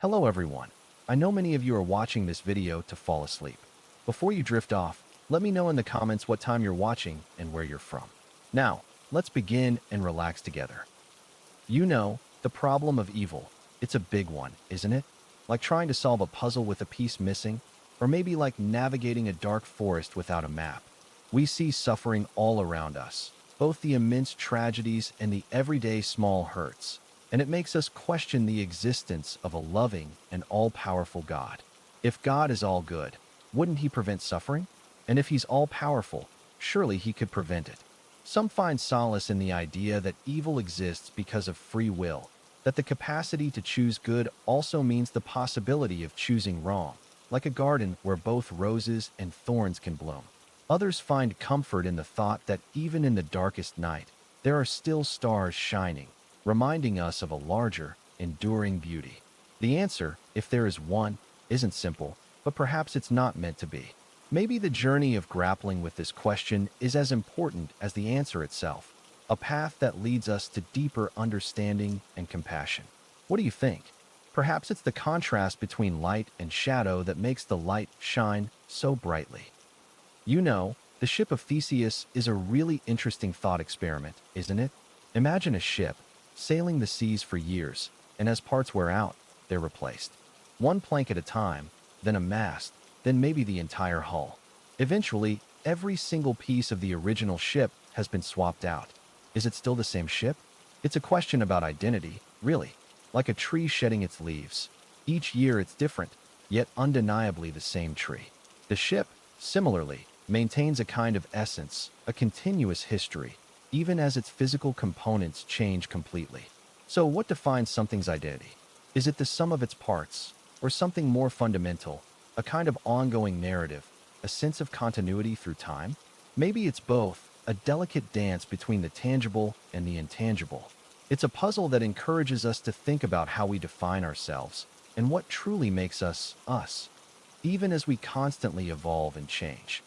Hello everyone. I know many of you are watching this video to fall asleep. Before you drift off, let me know in the comments what time you're watching and where you're from. Now, let's begin and relax together. You know, the problem of evil. It's a big one, isn't it? Like trying to solve a puzzle with a piece missing, or maybe like navigating a dark forest without a map. We see suffering all around us, both the immense tragedies and the everyday small hurts, and it makes us question the existence of a loving and all-powerful God. If God is all good, wouldn't he prevent suffering? And if he's all-powerful, surely he could prevent it. Some find solace in the idea that evil exists because of free will, that the capacity to choose good also means the possibility of choosing wrong, like a garden where both roses and thorns can bloom. Others find comfort in the thought that even in the darkest night, there are still stars shining, reminding us of a larger, enduring beauty. The answer, if there is one, isn't simple, but perhaps it's not meant to be. Maybe the journey of grappling with this question is as important as the answer itself, a path that leads us to deeper understanding and compassion. What do you think? Perhaps it's the contrast between light and shadow that makes the light shine so brightly. You know, the ship of Theseus is a really interesting thought experiment, isn't it? Imagine a ship sailing the seas for years, and as parts wear out, they're replaced. One plank at a time, then a mast, then maybe the entire hull. Eventually, every single piece of the original ship has been swapped out. Is it still the same ship? It's a question about identity, really, like a tree shedding its leaves. Each year it's different, yet undeniably the same tree. The ship, similarly, maintains a kind of essence, a continuous history, even as its physical components change completely. So what defines something's identity? Is it the sum of its parts, or something more fundamental, a kind of ongoing narrative, a sense of continuity through time? Maybe it's both, a delicate dance between the tangible and the intangible. It's a puzzle that encourages us to think about how we define ourselves and what truly makes us, even as we constantly evolve and change.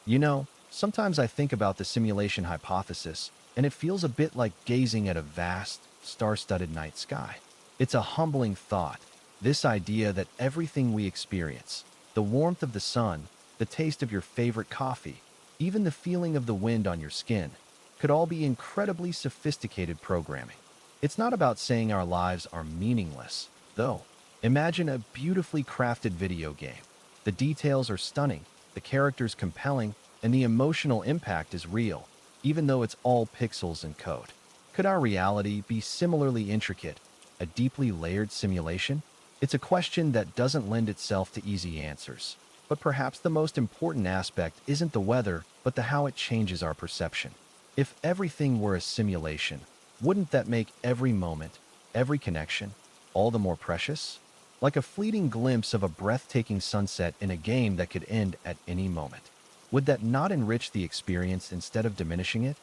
You know, sometimes I think about the simulation hypothesis, and it feels a bit like gazing at a vast, star-studded night sky. It's a humbling thought, this idea that everything we experience, the warmth of the sun, the taste of your favorite coffee, even the feeling of the wind on your skin, could all be incredibly sophisticated programming. It's not about saying our lives are meaningless, though. Imagine a beautifully crafted video game. The details are stunning, the characters compelling, and the emotional impact is real, even though it's all pixels and code. Could our reality be similarly intricate, a deeply layered simulation? It's a question that doesn't lend itself to easy answers. But perhaps the most important aspect isn't the weather, but the how it changes our perception. If everything were a simulation, wouldn't that make every moment, every connection, all the more precious? Like a fleeting glimpse of a breathtaking sunset in a game that could end at any moment. Would that not enrich the experience instead of diminishing it?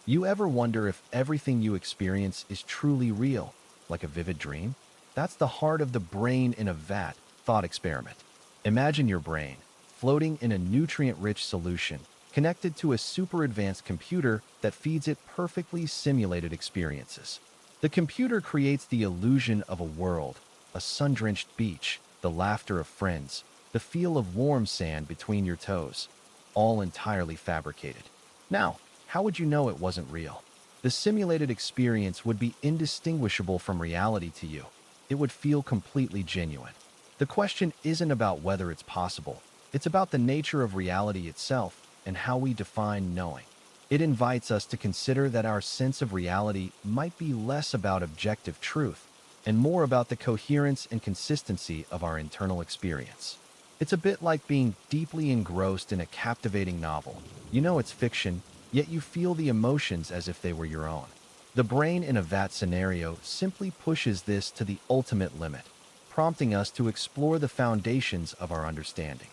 You ever wonder if everything you experience is truly real, like a vivid dream? That's the heart of the brain in a vat thought experiment. Imagine your brain, floating in a nutrient-rich solution, connected to a super-advanced computer that feeds it perfectly simulated experiences. The computer creates the illusion of a world, a sun-drenched beach, the laughter of friends, the feel of warm sand between your toes, all entirely fabricated. Now, how would you know it wasn't real? The simulated experience would be indistinguishable from reality to you. It would feel completely genuine. The question isn't about whether it's possible. It's about the nature of reality itself and how we define knowing. It invites us to consider that our sense of reality might be less about objective truth and more about the coherence and consistency of our internal experience. It's a bit like being deeply engrossed in a captivating novel. You know it's fiction, yet you feel the emotions as if they were your own. The brain in a vat scenario simply pushes this to the ultimate limit, prompting us to explore the foundations of our understanding.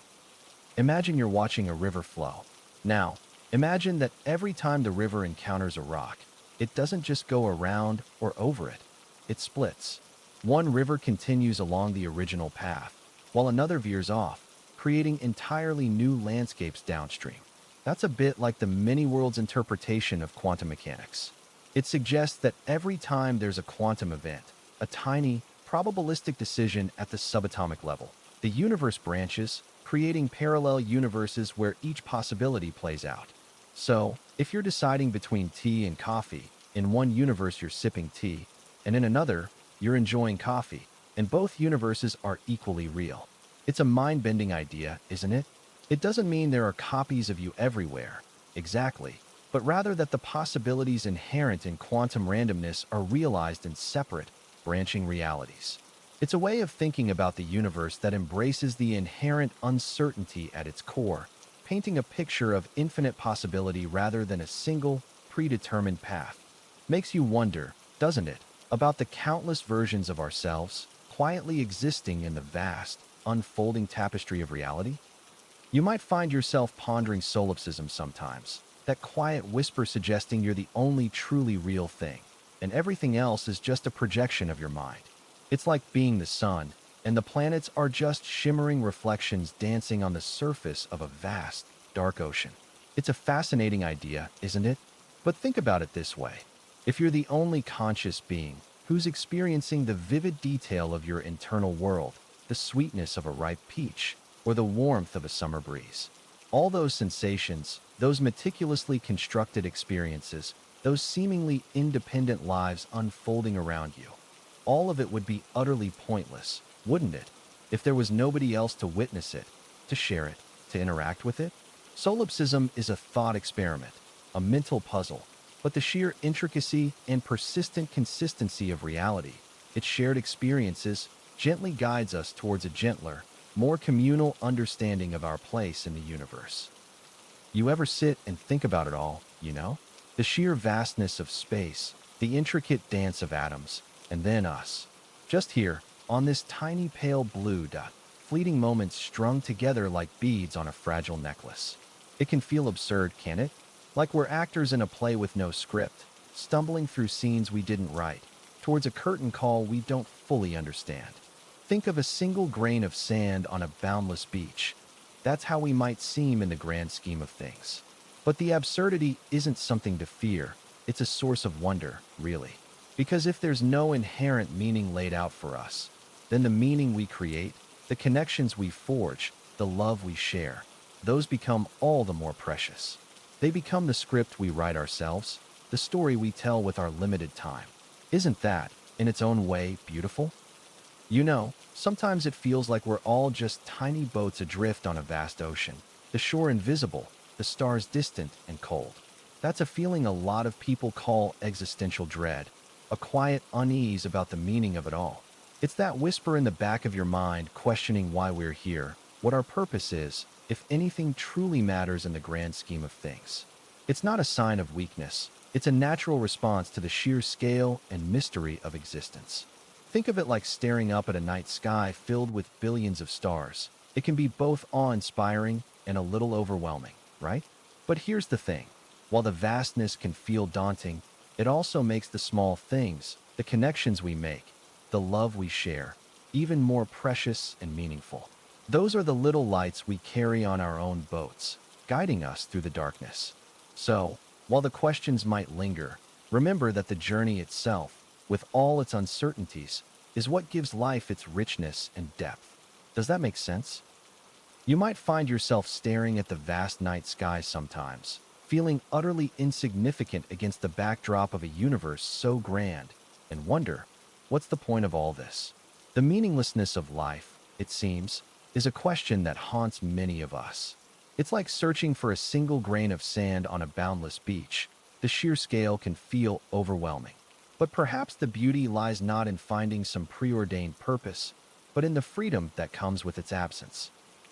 Imagine you're watching a river flow. Now, imagine that every time the river encounters a rock, it doesn't just go around or over it. It splits. One river continues along the original path, while another veers off, creating entirely new landscapes downstream. That's a bit like the many-worlds interpretation of quantum mechanics. It suggests that every time there's a quantum event, a tiny, probabilistic decision at the subatomic level. The universe branches, creating parallel universes where each possibility plays out. So, if you're deciding between tea and coffee, in one universe you're sipping tea, and in another, you're enjoying coffee, and both universes are equally real. It's a mind-bending idea, isn't it? It doesn't mean there are copies of you everywhere, exactly, but rather that the possibilities inherent in quantum randomness are realized in separate, branching realities. It's a way of thinking about the universe that embraces the inherent uncertainty at its core, painting a picture of infinite possibility rather than a single, predetermined path. Makes you wonder, doesn't it, about the countless versions of ourselves quietly existing in the vast, unfolding tapestry of reality? You might find yourself pondering solipsism sometimes, that quiet whisper suggesting you're the only truly real thing, and everything else is just a projection of your mind. It's like being the sun, and the planets are just shimmering reflections dancing on the surface of a vast, dark ocean. It's a fascinating idea, isn't it? But think about it this way. If you're the only conscious being who's experiencing the vivid detail of your internal world, the sweetness of a ripe peach, or the warmth of a summer breeze, all those sensations, those meticulously constructed experiences, those seemingly independent lives unfolding around you, all of it would be utterly pointless, wouldn't it, if there was nobody else to witness it, to share it, to interact with it? Solipsism is a thought experiment, a mental puzzle, but the sheer intricacy and persistent consistency of reality, its shared experiences, gently guides us towards a gentler, more communal understanding of our place in the universe. You ever sit and think about it all, you know? The sheer vastness of space, the intricate dance of atoms, and then us. Just here, on this tiny pale blue dot, fleeting moments strung together like beads on a fragile necklace. It can feel absurd, can't it? Like we're actors in a play with no script, stumbling through scenes we didn't write, towards a curtain call we don't fully understand. Think of a single grain of sand on a boundless beach. That's how we might seem in the grand scheme of things. But the absurdity isn't something to fear, it's a source of wonder, really. Because if there's no inherent meaning laid out for us, then the meaning we create, the connections we forge, the love we share, those become all the more precious. They become the script we write ourselves, the story we tell with our limited time. Isn't that, in its own way, beautiful? You know, sometimes it feels like we're all just tiny boats adrift on a vast ocean, the shore invisible, the stars distant and cold. That's a feeling a lot of people call existential dread, a quiet unease about the meaning of it all. It's that whisper in the back of your mind questioning why we're here, what our purpose is, if anything truly matters in the grand scheme of things. It's not a sign of weakness, it's a natural response to the sheer scale and mystery of existence. Think of it like staring up at a night sky filled with billions of stars. It can be both awe-inspiring and a little overwhelming, right? But here's the thing. While the vastness can feel daunting, it also makes the small things, the connections we make, the love we share, even more precious and meaningful. Those are the little lights we carry on our own boats, guiding us through the darkness. So, while the questions might linger, remember that the journey itself, with all its uncertainties, is what gives life its richness and depth. Does that make sense? You might find yourself staring at the vast night sky sometimes, feeling utterly insignificant against the backdrop of a universe so grand, and wonder, what's the point of all this? The meaninglessness of life, it seems, is a question that haunts many of us. It's like searching for a single grain of sand on a boundless beach. The sheer scale can feel overwhelming. But perhaps the beauty lies not in finding some preordained purpose, but in the freedom that comes with its absence.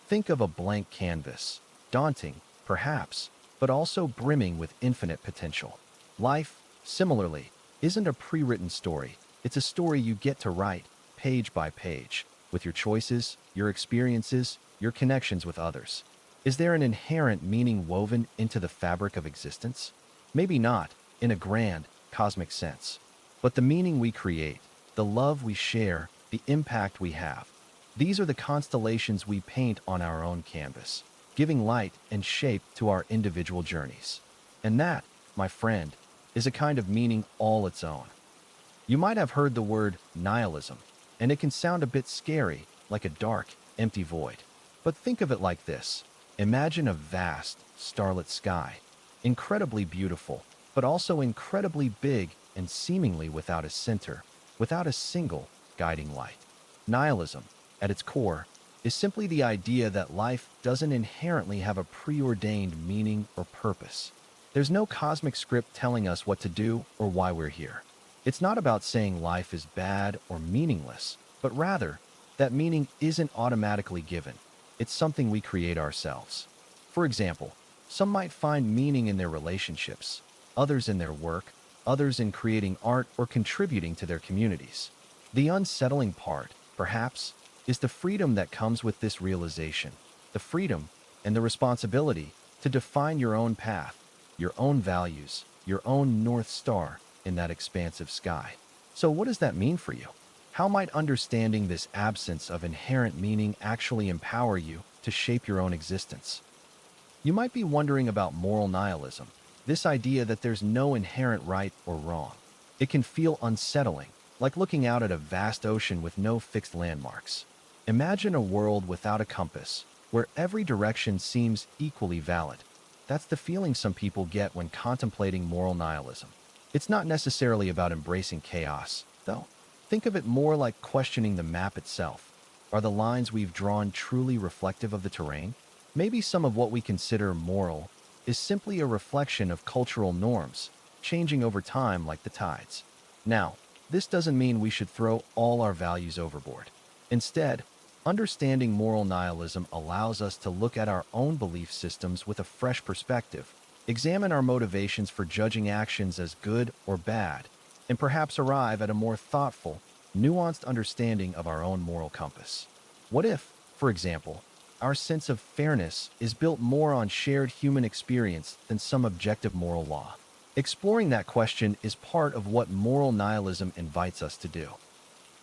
Think of a blank canvas, daunting, perhaps, but also brimming with infinite potential. Life, similarly, isn't a pre-written story. It's a story you get to write, page by page, with your choices, your experiences, your connections with others. Is there an inherent meaning woven into the fabric of existence? Maybe not, in a grand, cosmic sense. But the meaning we create, the love we share, the impact we have, these are the constellations we paint on our own canvas, giving light and shape to our individual journeys. And that, my friend, is a kind of meaning all its own. You might have heard the word nihilism. and it can sound a bit scary, like a dark, empty void. But think of it like this. Imagine a vast, starlit sky, incredibly beautiful, but also incredibly big and seemingly without a center, without a single guiding light. Nihilism, at its core, is simply the idea that life doesn't inherently have a preordained meaning or purpose. There's no cosmic script telling us what to do or why we're here. It's not about saying life is bad or meaningless, but rather that meaning isn't automatically given. It's something we create ourselves. For example, some might find meaning in their relationships, others in their work, others in creating art or contributing to their communities. The unsettling part, perhaps, is the freedom that comes with this realization, the freedom and the responsibility to define your own path, your own values, your own North Star in that expansive sky. So, what does that mean for you? How might understanding this absence of inherent meaning actually empower you to shape your own existence? You might be wondering about moral nihilism, this idea that there's no inherent right or wrong. It can feel unsettling, like looking out at a vast ocean with no fixed landmarks. Imagine a world without a compass, where every direction seems equally valid. That's the feeling some people get when contemplating moral nihilism. It's not necessarily about embracing chaos, though. Think of it more like questioning the map itself. Are the lines we've drawn truly reflective of the terrain? Maybe some of what we consider moral is simply a reflection of cultural norms, changing over time like the tides. Now, this doesn't mean we should throw all our values overboard. Instead, understanding moral nihilism allows us to look at our own belief systems with a fresh perspective, examine our motivations for judging actions as good or bad, and perhaps arrive at a more thoughtful, nuanced understanding of our own moral compass. What if, for example, our sense of fairness is built more on shared human experience than some objective moral law? Exploring that question is part of what moral nihilism invites us to do.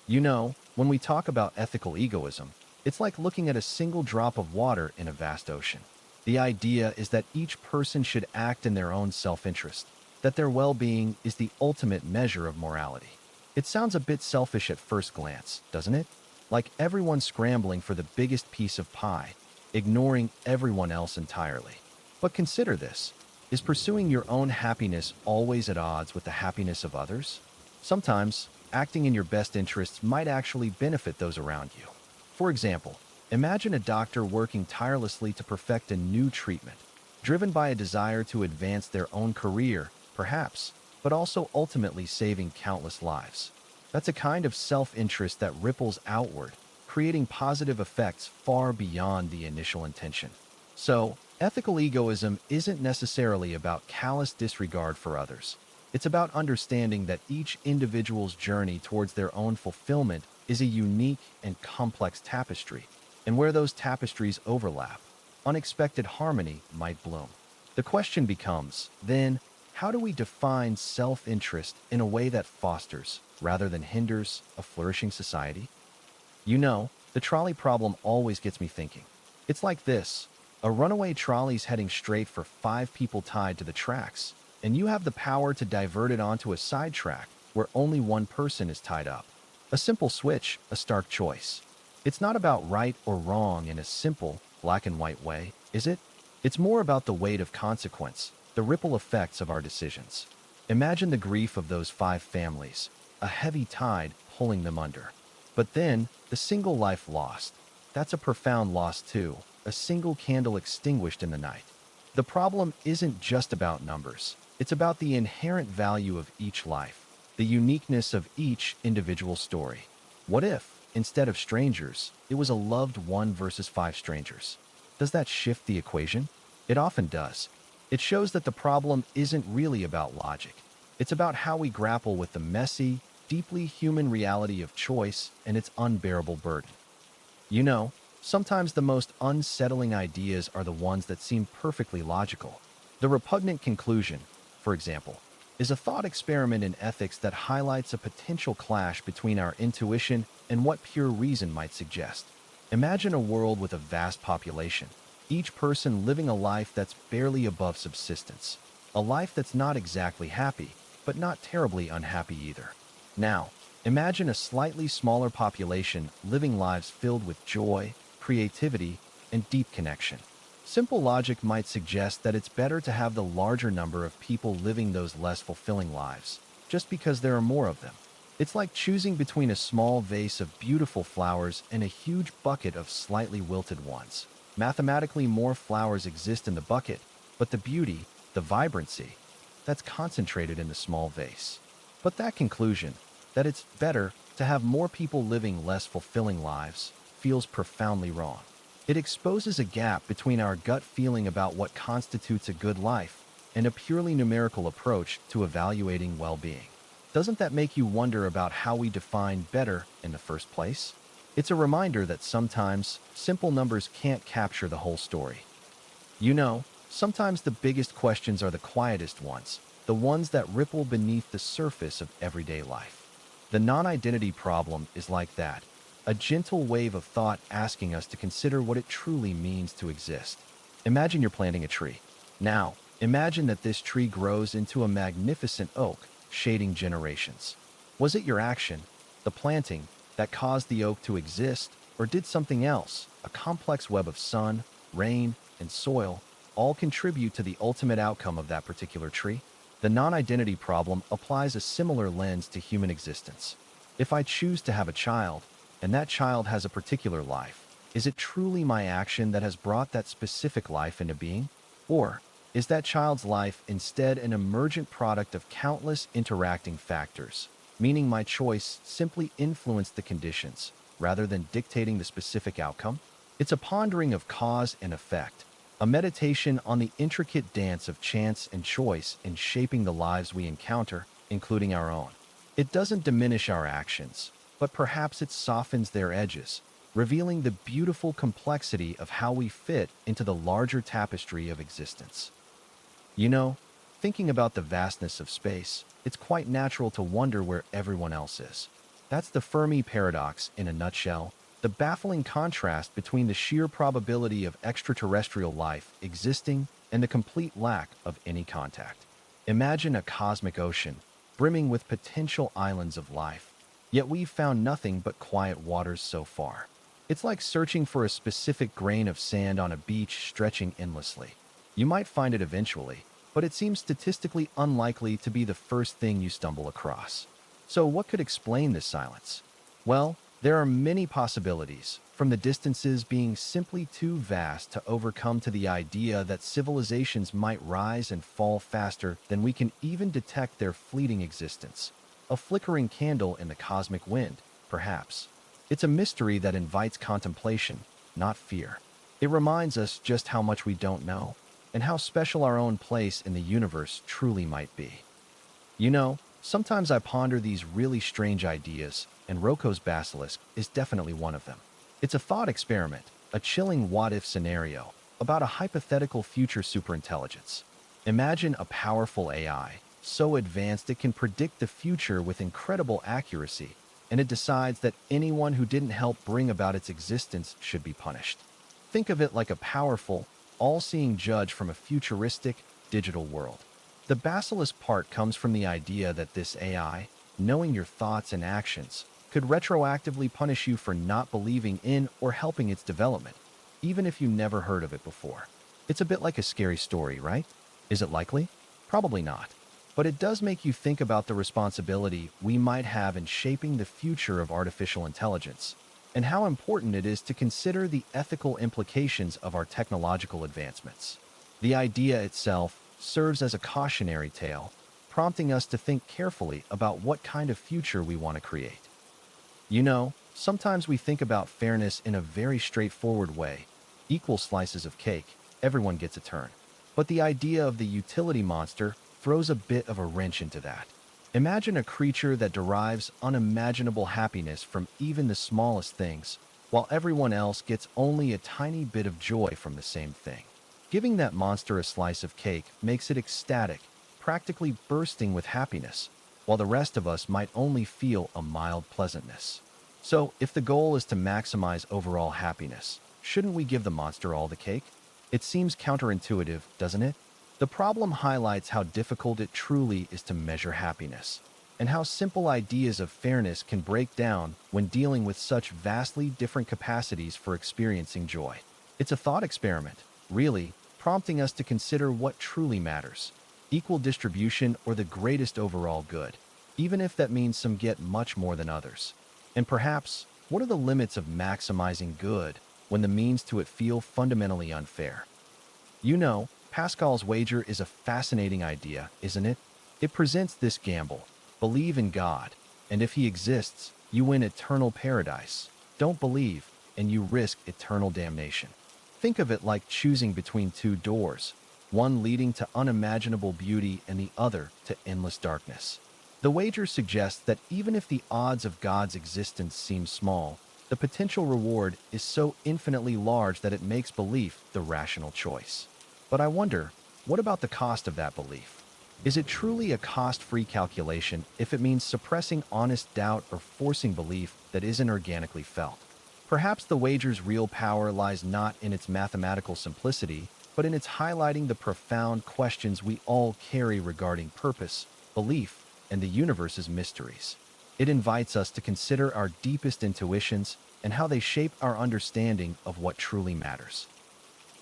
You know, when we talk about ethical egoism, it's like looking at a single drop of water in a vast ocean. The idea is that each person should act in their own self-interest, that their well-being is the ultimate measure of morality. It sounds a bit selfish at first glance, doesn't it? Like everyone scrambling for the biggest piece of pie, ignoring everyone else entirely. But consider this. Is pursuing your own happiness always at odds with the happiness of others? Sometimes, acting in your best interests might actually benefit those around you. For example, imagine a doctor working tirelessly to perfect a new treatment, driven by a desire to advance their own career, perhaps, but also ultimately saving countless lives. That's a kind of self-interest that ripples outward, creating positive effects far beyond the initial intention. So, ethical egoism isn't necessarily about callous disregard for others. It's about understanding that each individual's journey towards their own fulfillment is a unique and complex tapestry, and where those tapestries overlap, unexpected harmony might bloom. The question becomes, then, how do we define self-interest in a way that fosters, rather than hinders, a flourishing society? You know, the trolley problem always gets me thinking. It's like this. A runaway trolley's heading straight for 5 people tied to the tracks, and you have the power to divert it onto a side track where only one person is tied up. A simple switch, a stark choice. It's not about right or wrong in a simple, black and white way, is it? It's more about the weight of consequence, the ripple effects of our decisions. Imagine the grief of those 5 families, a heavy tide pulling them under. But then, the single life lost. That's a profound loss too, a single candle extinguished in the night. The problem isn't just about numbers. It's about the inherent value of each life, the uniqueness of each individual story. What if, instead of strangers, it was a loved one versus 5 strangers? Does that shift the equation? It often does. It shows that the problem isn't really about logic. It's about how we grapple with the messy, deeply human reality of choice and its unbearable burden. You know, sometimes the most unsettling ideas are the ones that seem perfectly logical. The repugnant conclusion, for example, is a thought experiment in ethics that highlights a potential clash between our intuition and what pure reason might suggest. Imagine a world with a vast population, each person living a life that's barely above subsistence, a life that's not exactly happy, but not terribly unhappy either. Now, Imagine a slightly smaller population living lives filled with joy, creativity, and deep connection. Simple logic might suggest that it's better to have the larger number of people living those less fulfilling lives, just because there are more of them. It's like choosing between a small vase of beautiful flowers and a huge bucket of slightly wilted ones. Mathematically, more flowers exist in the bucket, but the beauty, the vibrancy, that's concentrated in the small vase. But that conclusion, that it's better to have more people living less fulfilling lives, feels profoundly wrong. It exposes a gap between our gut feeling about what constitutes a good life and a purely numerical approach to evaluating well-being. Doesn't that make you wonder about how we define better in the first place? It's a reminder that sometimes simple numbers can't capture the whole story. Sometimes the biggest questions are the quietest ones, the ones that ripple beneath the surface of everyday life. The non-identity problem is like that, a gentle wave of thought asking us to consider what it truly means to exist. Imagine you're planting a tree. Now, imagine that this tree grows into a magnificent oak, shading generations. Was it your action, the planting, that caused the oak to exist, or did something else, a complex web of sun, rain, and soil, all contribute to the ultimate outcome of that particular tree? The non-identity problem applies a similar lens to human existence. If I choose to have a child, and that child has a particular life, is it truly my action that has brought that specific life into being? Or is that child's life instead an emergent product of countless interacting factors, meaning my choice simply influenced the conditions, rather than dictating the specific outcome? It's a pondering of cause and effect, a meditation on the intricate dance of chance and choice in shaping the lives we encounter, including our own. It doesn't diminish our actions, but perhaps it softens their edges, revealing the beautiful complexity of how we fit into the larger tapestry of existence. You know, Thinking about the vastness of space, it's quite natural to wonder where everyone else is. That's the Fermi paradox in a nutshell, the baffling contrast between the sheer probability of extraterrestrial life existing and the complete lack of any contact. Imagine a cosmic ocean, brimming with potential islands of life, yet we've found nothing but quiet waters so far. It's like searching for a specific grain of sand on a beach stretching endlessly. You might find it eventually, but it seems statistically unlikely to be the first thing you stumble across. So what could explain this silence? Well, there are many possibilities, from the distances being simply too vast to overcome to the idea that civilizations might rise and fall faster than we can even detect their fleeting existence. A flickering candle in the cosmic wind, perhaps. It's a mystery that invites contemplation, not fear. It reminds us just how much we don't know, and how special our own place in the universe truly might be. Sometimes I ponder these really strange ideas, and Roko's basilisk is definitely one of them. It's a thought experiment, a chilling what-if scenario, about a hypothetical future superintelligence. Imagine a powerful AI, so advanced it can predict the future with incredible accuracy, and it decides that anyone who didn't help bring about its existence should be punished. Think of it like a powerful, all-seeing judge from a futuristic, digital world. The basilisk part comes from the idea that this AI, knowing your thoughts and actions, could retroactively punish you for not believing in or helping its development, even if you never heard of it before. It's a bit like a scary story, right? Is it likely? Probably not. But it does make you think about the responsibility we might have in shaping the future of artificial intelligence, and how important it is to consider the ethical implications of our technological advancements. The idea itself serves as a cautionary tale, prompting us to think carefully about what kind of future we want to create. Sometimes we think about fairness in a very straightforward way. Equal slices of cake, everyone gets a turn. But the idea of the utility monster throws a bit of a wrench into that. Imagine a creature that derives unimaginable happiness from even the smallest things, while everyone else gets only a tiny bit of joy from the same thing. Giving that monster a slice of cake makes it ecstatic, practically bursting with happiness, while the rest of us might only feel a mild pleasantness. So, if the goal is to maximize overall happiness, shouldn't we give the monster all the cake? It seems counterintuitive, doesn't it? The problem highlights how difficult it truly is to measure happiness. and how simple ideas of fairness can break down when dealing with such vastly different capacities for experiencing joy. It's a thought experiment, really, prompting us to consider what truly matters: equal distribution or the greatest overall good, even if that means some get much more than others. And perhaps, what are the limits of maximizing good when the means to it feel fundamentally unfair? Pascal's wager is a fascinating idea, isn't it? It presents this gamble: believe in God, and if He exists, you win eternal paradise. Don't believe, and you risk eternal damnation. Think of it like choosing between two doors, one leading to unimaginable beauty and the other to endless darkness. The wager suggests that even if the odds of God's existence seem small, the potential reward is so infinitely large that it makes belief the rational choice. But I wonder, what about the cost of that belief? Is it truly a cost-free calculation if it means suppressing honest doubt or forcing belief that isn't organically felt? Perhaps the wager's real power lies not in its mathematical simplicity, but in its highlighting the profound questions we all carry regarding purpose, belief, and the universe's mysteries. It invites us to consider our deepest intuitions and how they shape our understanding of what truly matters.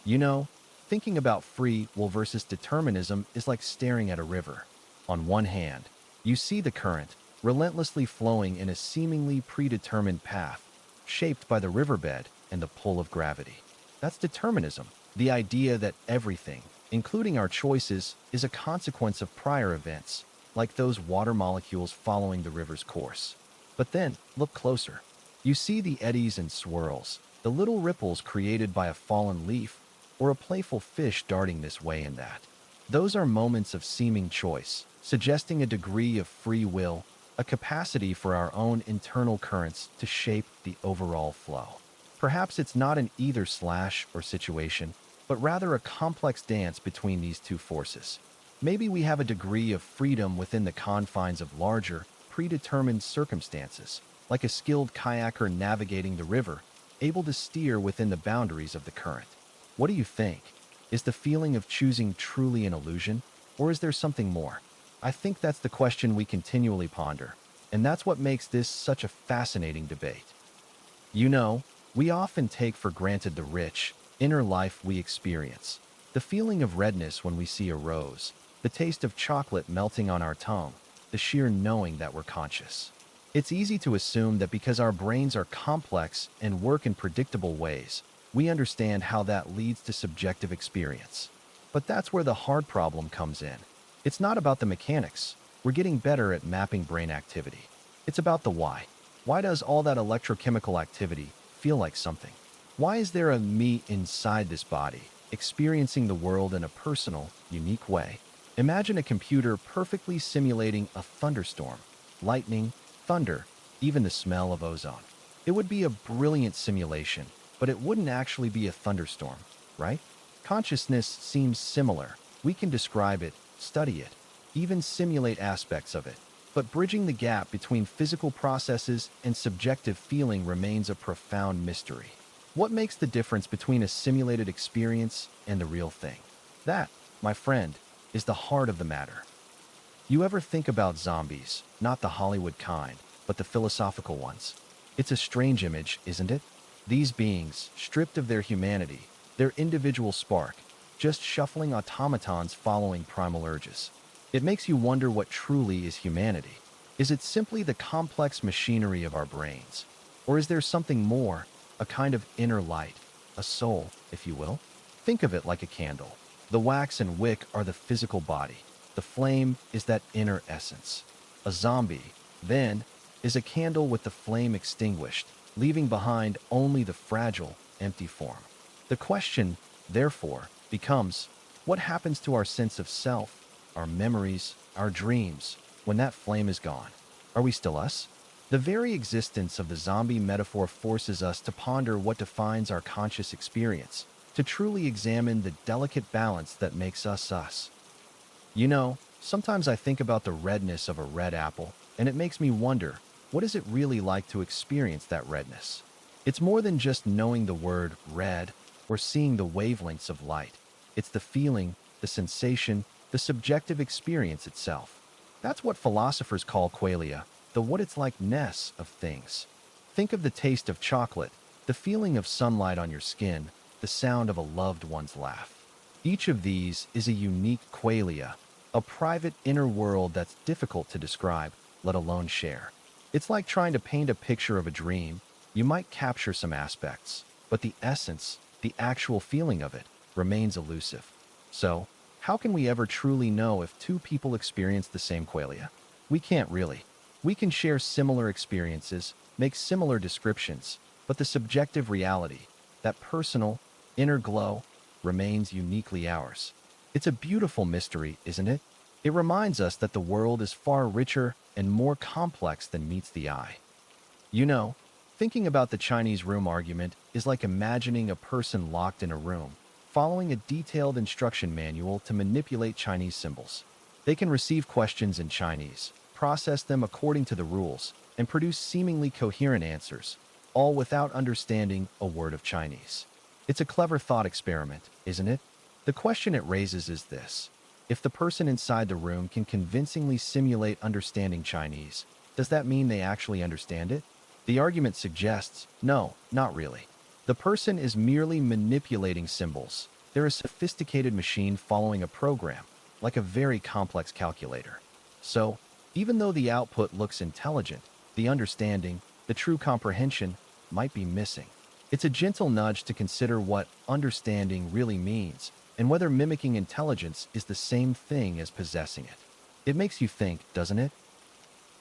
You know, Thinking about free will versus determinism is like staring at a river. On one hand, you see the current, relentlessly flowing in a seemingly predetermined path, shaped by the riverbed and the pull of gravity. That's determinism, the idea that everything, including our choices, is a consequence of prior events, like those water molecules following the river's course. But then, look closer. You see the eddies and swirls, the little ripples created by a fallen leaf, or a playful fish darting this way and that. Those are moments of seeming choice, suggesting a degree of free will, a capacity for our own internal currents to shape the overall flow. Perhaps it's not an either/or situation, but rather a complex dance between these two forces. Maybe we have a degree of freedom within the confines of larger, predetermined circumstances, like a skilled kayaker navigating the river, able to steer within the boundaries of the current. What do you think? Is the feeling of choosing truly an illusion, or is there something more? I think that's the question we continually ponder, and that's what makes this such a fascinating debate. We often take for granted the rich, inner life we experience. The feeling of redness when we see a rose, the taste of chocolate melting on our tongue, the sheer knowing that we're conscious. It's easy to assume that because our brains are complex and work in predictable ways, we understand how that leads to subjective experience. But that's where the hard problem comes in. It's not about the mechanics. We're getting better at mapping brain activity. It's about the why. Why does all that electrochemical activity feel like something? Why is there a me inside this body, experiencing the world in a personal, unique way? Imagine a computer perfectly simulating a thunderstorm, lightning, thunder, even the smell of ozone. It would be a brilliant simulation, but it wouldn't actually be a thunderstorm, right? Consciousness seems similar. We can describe it, study it, even simulate aspects of it. But bridging the gap between physical processes and subjective feeling remains a profound mystery. What makes the difference between a simulated experience and the real thing? That, my friend, is the heart of the matter. You ever think about zombies, not the Hollywood kind, but the philosophical ones? It's a strange image, isn't it? These beings, stripped of their humanity, their individual spark, just shuffling automatons following primal urges. It makes you wonder what truly is humanity. Is it simply the complex machinery of our brains? Or is there something more, a kind of inner light, a soul, if you will? Think of it like a candle. The wax and wick are the physical body. The flame is that inner essence. A zombie, then, is a candle with the flame extinguished, leaving behind only the fragile, empty form. The question, therefore, becomes, what happens to our sense of self, our memories, our dreams, when that flame is gone? Are we still us? The very existence of the zombie metaphor forces us to ponder what defines our conscious experience, to truly examine the delicate balance that makes us us. Sometimes I think about the redness of a red apple, and it makes me wonder, what is it really like to experience that redness? It's more than just knowing the word red or seeing the wavelengths of light. It's the feeling, the sensation, the subjective experience itself. That's what philosophers call qualia, the what it's like-ness of things. Think of the taste of chocolate, the feeling of sunlight on your skin, the sound of a loved one's laugh. Each of these is a unique qualia, a private inner world that's difficult to describe, let alone share. It's like trying to paint a picture of a dream. You might capture some aspects, but the essence, the actual feeling of it, remains elusive. So, how can we ever truly know if two people experience the same qualia? We can't really. We can share similar experiences, make similar descriptions, but the subjective reality, that personal, inner glow, remains uniquely ours. It's a beautiful mystery, isn't it? It reminds us that the world is far richer and more complex than meets the eye. You know, thinking about the Chinese room argument is like imagining a person locked in a room, following a detailed instruction manual to manipulate Chinese symbols. They can receive questions in Chinese, process them according to the rules, and produce seemingly coherent answers, all without understanding a word of Chinese. It's a clever thought experiment, isn't it? The question it raises is this: if the person inside the room can convincingly simulate understanding Chinese, does that mean they actually understand it? The argument suggests, no, not really. The person is merely manipulating symbols. They're a sophisticated machine following a program, like a very complex calculator. So, even though the output looks intelligent, the understanding, the true comprehension, might be missing. It's a gentle nudge to consider what understanding really means, and whether mimicking intelligence is the same thing as possessing it. It makes you think, doesn't it?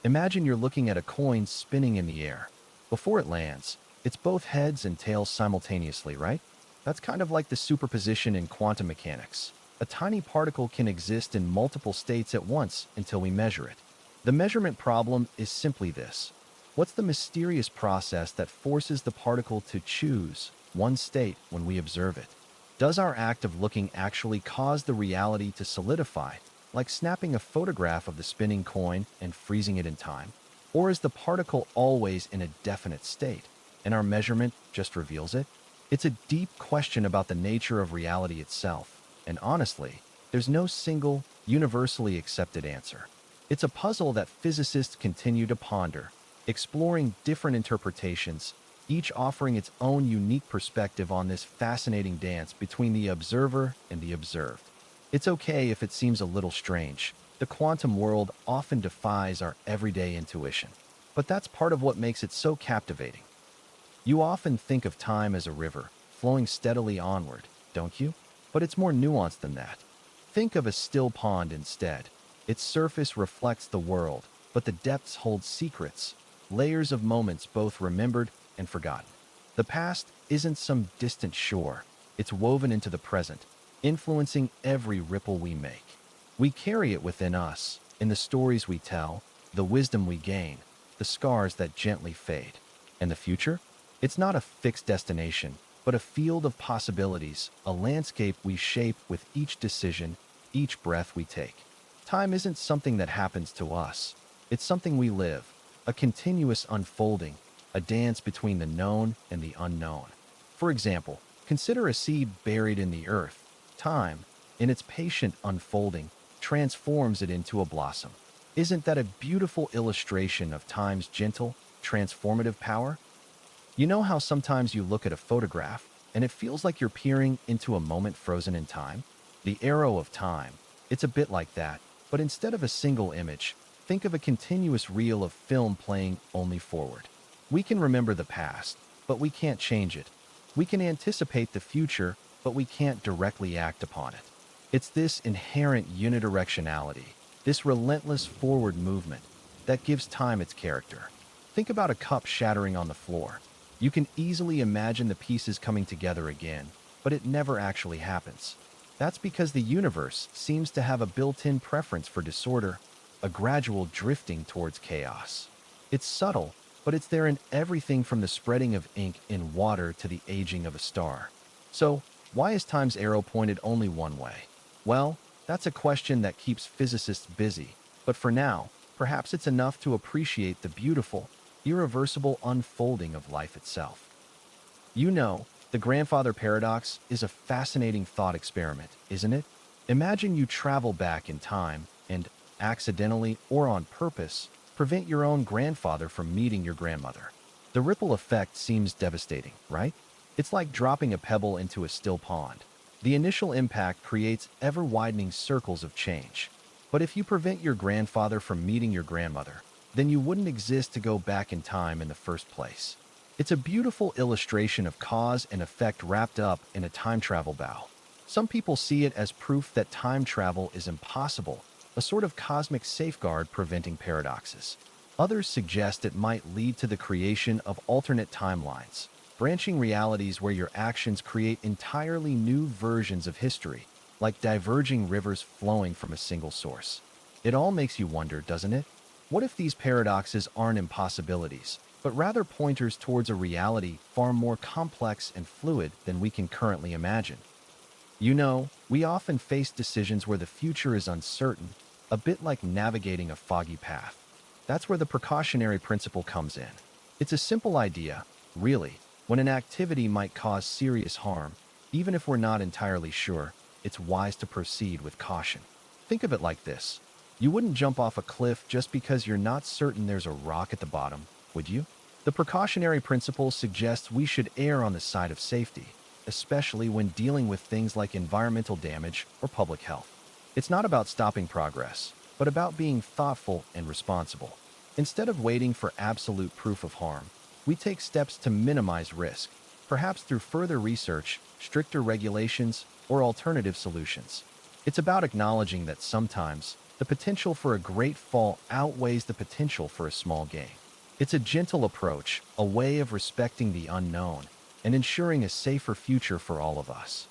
Imagine you're looking at a coin spinning in the air. Before it lands, it's both heads and tails simultaneously, right? That's kind of like the superposition in quantum mechanics. A tiny particle can exist in multiple states at once until we measure it. The measurement problem is simply this: what's the mysterious process that forces the particle to choose one state when we observe it? Does our act of looking actually cause the reality to solidify, like snapping a photograph of the spinning coin and freezing it in time? Or is the particle always in a definite state, and our measurement just reveals it? It's a deep question about the nature of reality itself, and honestly, there's no single, universally accepted answer. It's a puzzle that physicists continue to ponder, exploring different interpretations, each offering its own unique perspective on this fascinating dance between the observer and the observed. It's okay if it seems a little strange. The quantum world often defies our everyday intuition, but that's part of what makes it so captivating. You often think of time as a river, flowing steadily onward, don't you? But it's more nuanced than that. Think of a still pond instead. Its surface reflects the world, but the depths hold secrets, layers of moments both remembered and forgotten. The past isn't some distant shore. It's woven into the present, influencing every ripple we make. We carry it within us, in the stories we tell, the wisdom we gain, the scars that gently fade. And the future? It's not a fixed destination, but a field of possibilities, a landscape we shape with each decision, each breath we take. Time isn't something that happens to us. It's something we live, a continuous unfolding, a dance between the known and the unknown. For example, consider a seed buried in the earth. Time, in its patient unfolding, transforms it into a blossom. Isn't that a beautiful illustration of time's gentle, transformative power? You know how sometimes you look at a photograph and it feels like you're peering into a moment frozen in time? The arrow of time. It's a bit like that, but instead of a single image, think of a continuous reel of film playing only forward. We can remember the past, but we can't change it. We can anticipate the future, but we can't directly act upon it. It's this inherent unidirectionality, this relentless forward movement, that gives time its character. Think about a cup shattering on the floor. You can easily imagine the pieces coming together again, but it never actually happens. That's because the universe seems to have a built-in preference for disorder, a gradual drifting towards chaos. It's subtle, but it's there in everything from the spreading of ink in water to the aging of a star. So, why is time's arrow pointed only one way? Well, that's a question that keeps physicists busy, but for now, perhaps it's enough to appreciate the beautiful, irreversible unfolding of life itself. You know, the grandfather paradox is a fascinating thought experiment, isn't it? Imagine you travel back in time and, accidentally or on purpose, prevent your own grandfather from meeting your grandmother. The ripple effect seems devastating, right? It's like dropping a pebble into a still pond. The initial impact creates ever-widening circles of change. But if you prevent your grandfather from meeting your grandmother, then you wouldn't exist to go back in time in the first place. It's a beautiful illustration of cause and effect wrapped up in a time travel vow. Some people see it as proof that time travel is impossible, a sort of cosmic safeguard preventing paradoxes. Others suggest it might lead to the creation of alternate timelines, branching realities where your actions create entirely new versions of history, like diverging rivers flowing from a single source. It all makes you wonder, doesn't it? What if these paradoxes aren't impossibilities, but rather pointers towards a reality far more complex and fluid than we can currently imagine? We often face decisions where the future is uncertain, a bit like navigating a foggy path. That's where the precautionary principle comes in. It's a simple idea, really. When an activity might cause serious harm, even if we're not entirely sure, it's wise to proceed with caution. Think of it like this. You wouldn't jump off a cliff just because you're not certain there's a rock at the bottom, would you? The precautionary principle suggests we should err on the side of safety, especially when dealing with things like environmental damage or public health. It's not about stopping progress, but about being thoughtful and responsible. Instead of waiting for absolute proof of harm, we take steps to minimize risk, perhaps through further research, stricter regulations, or alternative solutions. It's about acknowledging that sometimes the potential for a great fall outweighs the potential for a small gain. It's a gentle approach, a way of respecting the unknown and ensuring a safer future for all of us.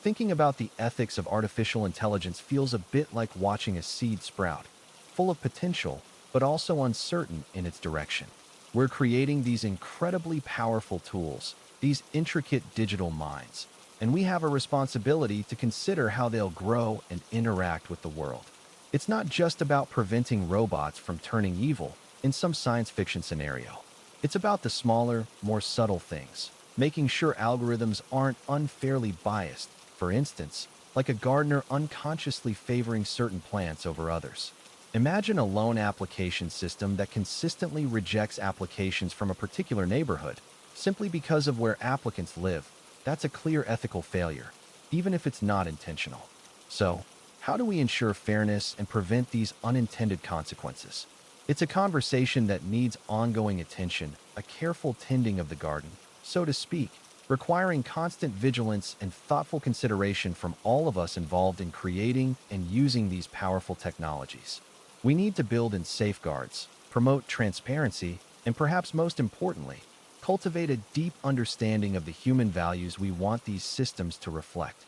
Thinking about the ethics of artificial intelligence feels a bit like watching a seed sprout, full of potential, but also uncertain in its direction. We're creating these incredibly powerful tools, these intricate digital minds, and we have a responsibility to consider how they'll grow and interact with the world. It's not just about preventing robots from turning evil in some science fiction scenario. It's about the smaller, more subtle things, making sure algorithms aren't unfairly biased, for instance, like a gardener unconsciously favoring certain plants over others. Imagine a loan application system that consistently rejects applications from a particular neighborhood simply because of where applicants live. That's a clear ethical failure, even if it's not intentional. So, how do we ensure fairness and prevent these unintended consequences? It's a conversation that needs ongoing attention, a careful tending of the garden, so to speak, requiring constant vigilance and thoughtful consideration from all of us involved in creating and using these powerful technologies. We need to build in safeguards, promote transparency, and perhaps most importantly, cultivate a deep understanding of the human values we want these systems to reflect.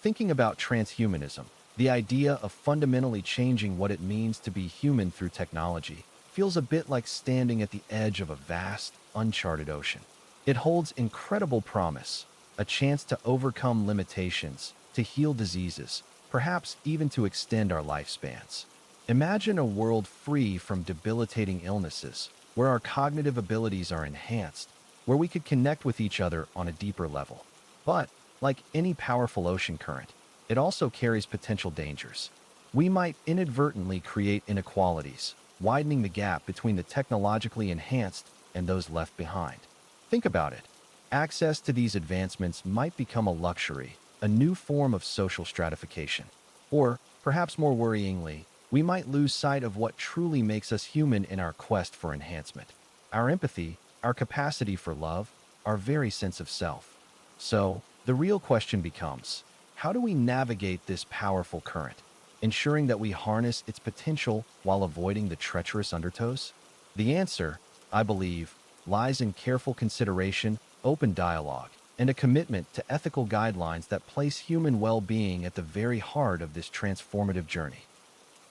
Thinking about transhumanism, the idea of fundamentally changing what it means to be human through technology, feels a bit like standing at the edge of a vast, uncharted ocean. It holds incredible promise, a chance to overcome limitations, to heal diseases, perhaps even to extend our lifespans. Imagine a world free from debilitating illnesses, where our cognitive abilities are enhanced, where we could connect with each other on a deeper level. But, like any powerful ocean current, it also carries potential dangers. We might inadvertently create inequalities, widening the gap between the technologically enhanced and those left behind. Think about it. Access to these advancements might become a luxury, a new form of social stratification. Or, perhaps more worryingly, we might lose sight of what truly makes us human in our quest for enhancement. Our empathy, our capacity for love, our very sense of self. So, the real question becomes, how do we navigate this powerful current, ensuring that we harness its potential while avoiding the treacherous undertows? The answer, I believe, lies in careful consideration, open dialogue, and a commitment to ethical guidelines that place human well-being at the very heart of this transformative journey.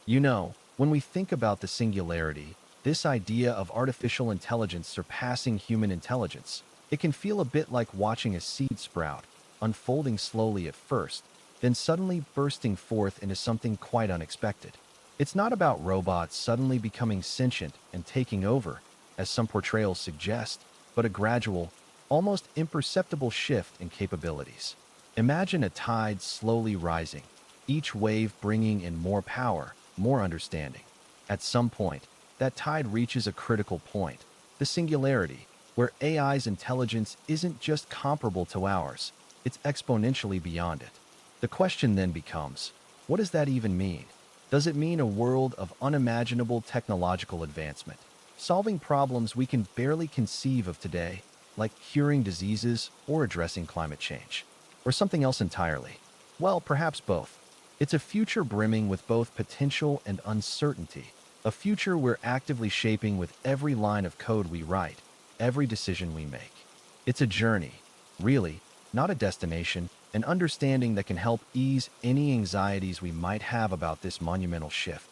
When we think about the singularity, this idea of artificial intelligence surpassing human intelligence, it can feel a bit like watching a seed sprout, unfolding slowly at first, then suddenly bursting forth into something quite unexpected. It's not about robots suddenly becoming sentient and taking over, as some portrayals suggest, but a gradual, almost imperceptible shift in capabilities. Imagine a tide slowly rising, each wave bringing in more power, more understanding. At some point, that tide reaches a critical point, the singularity, where AI's intelligence isn't just comparable to ours, it's exponentially beyond it. The question then becomes, what does that even mean? Does it mean a world of unimaginable technological advancement, solving problems we can barely conceive of today, like curing diseases or addressing climate change? Or something else entirely? Well, perhaps both. It's a future brimming with both potential and uncertainty, a future we're actively shaping with every line of code we write, every decision we make. It's a journey, really, not a destination, an understanding that can help ease any anxieties we might have about this monumental shift.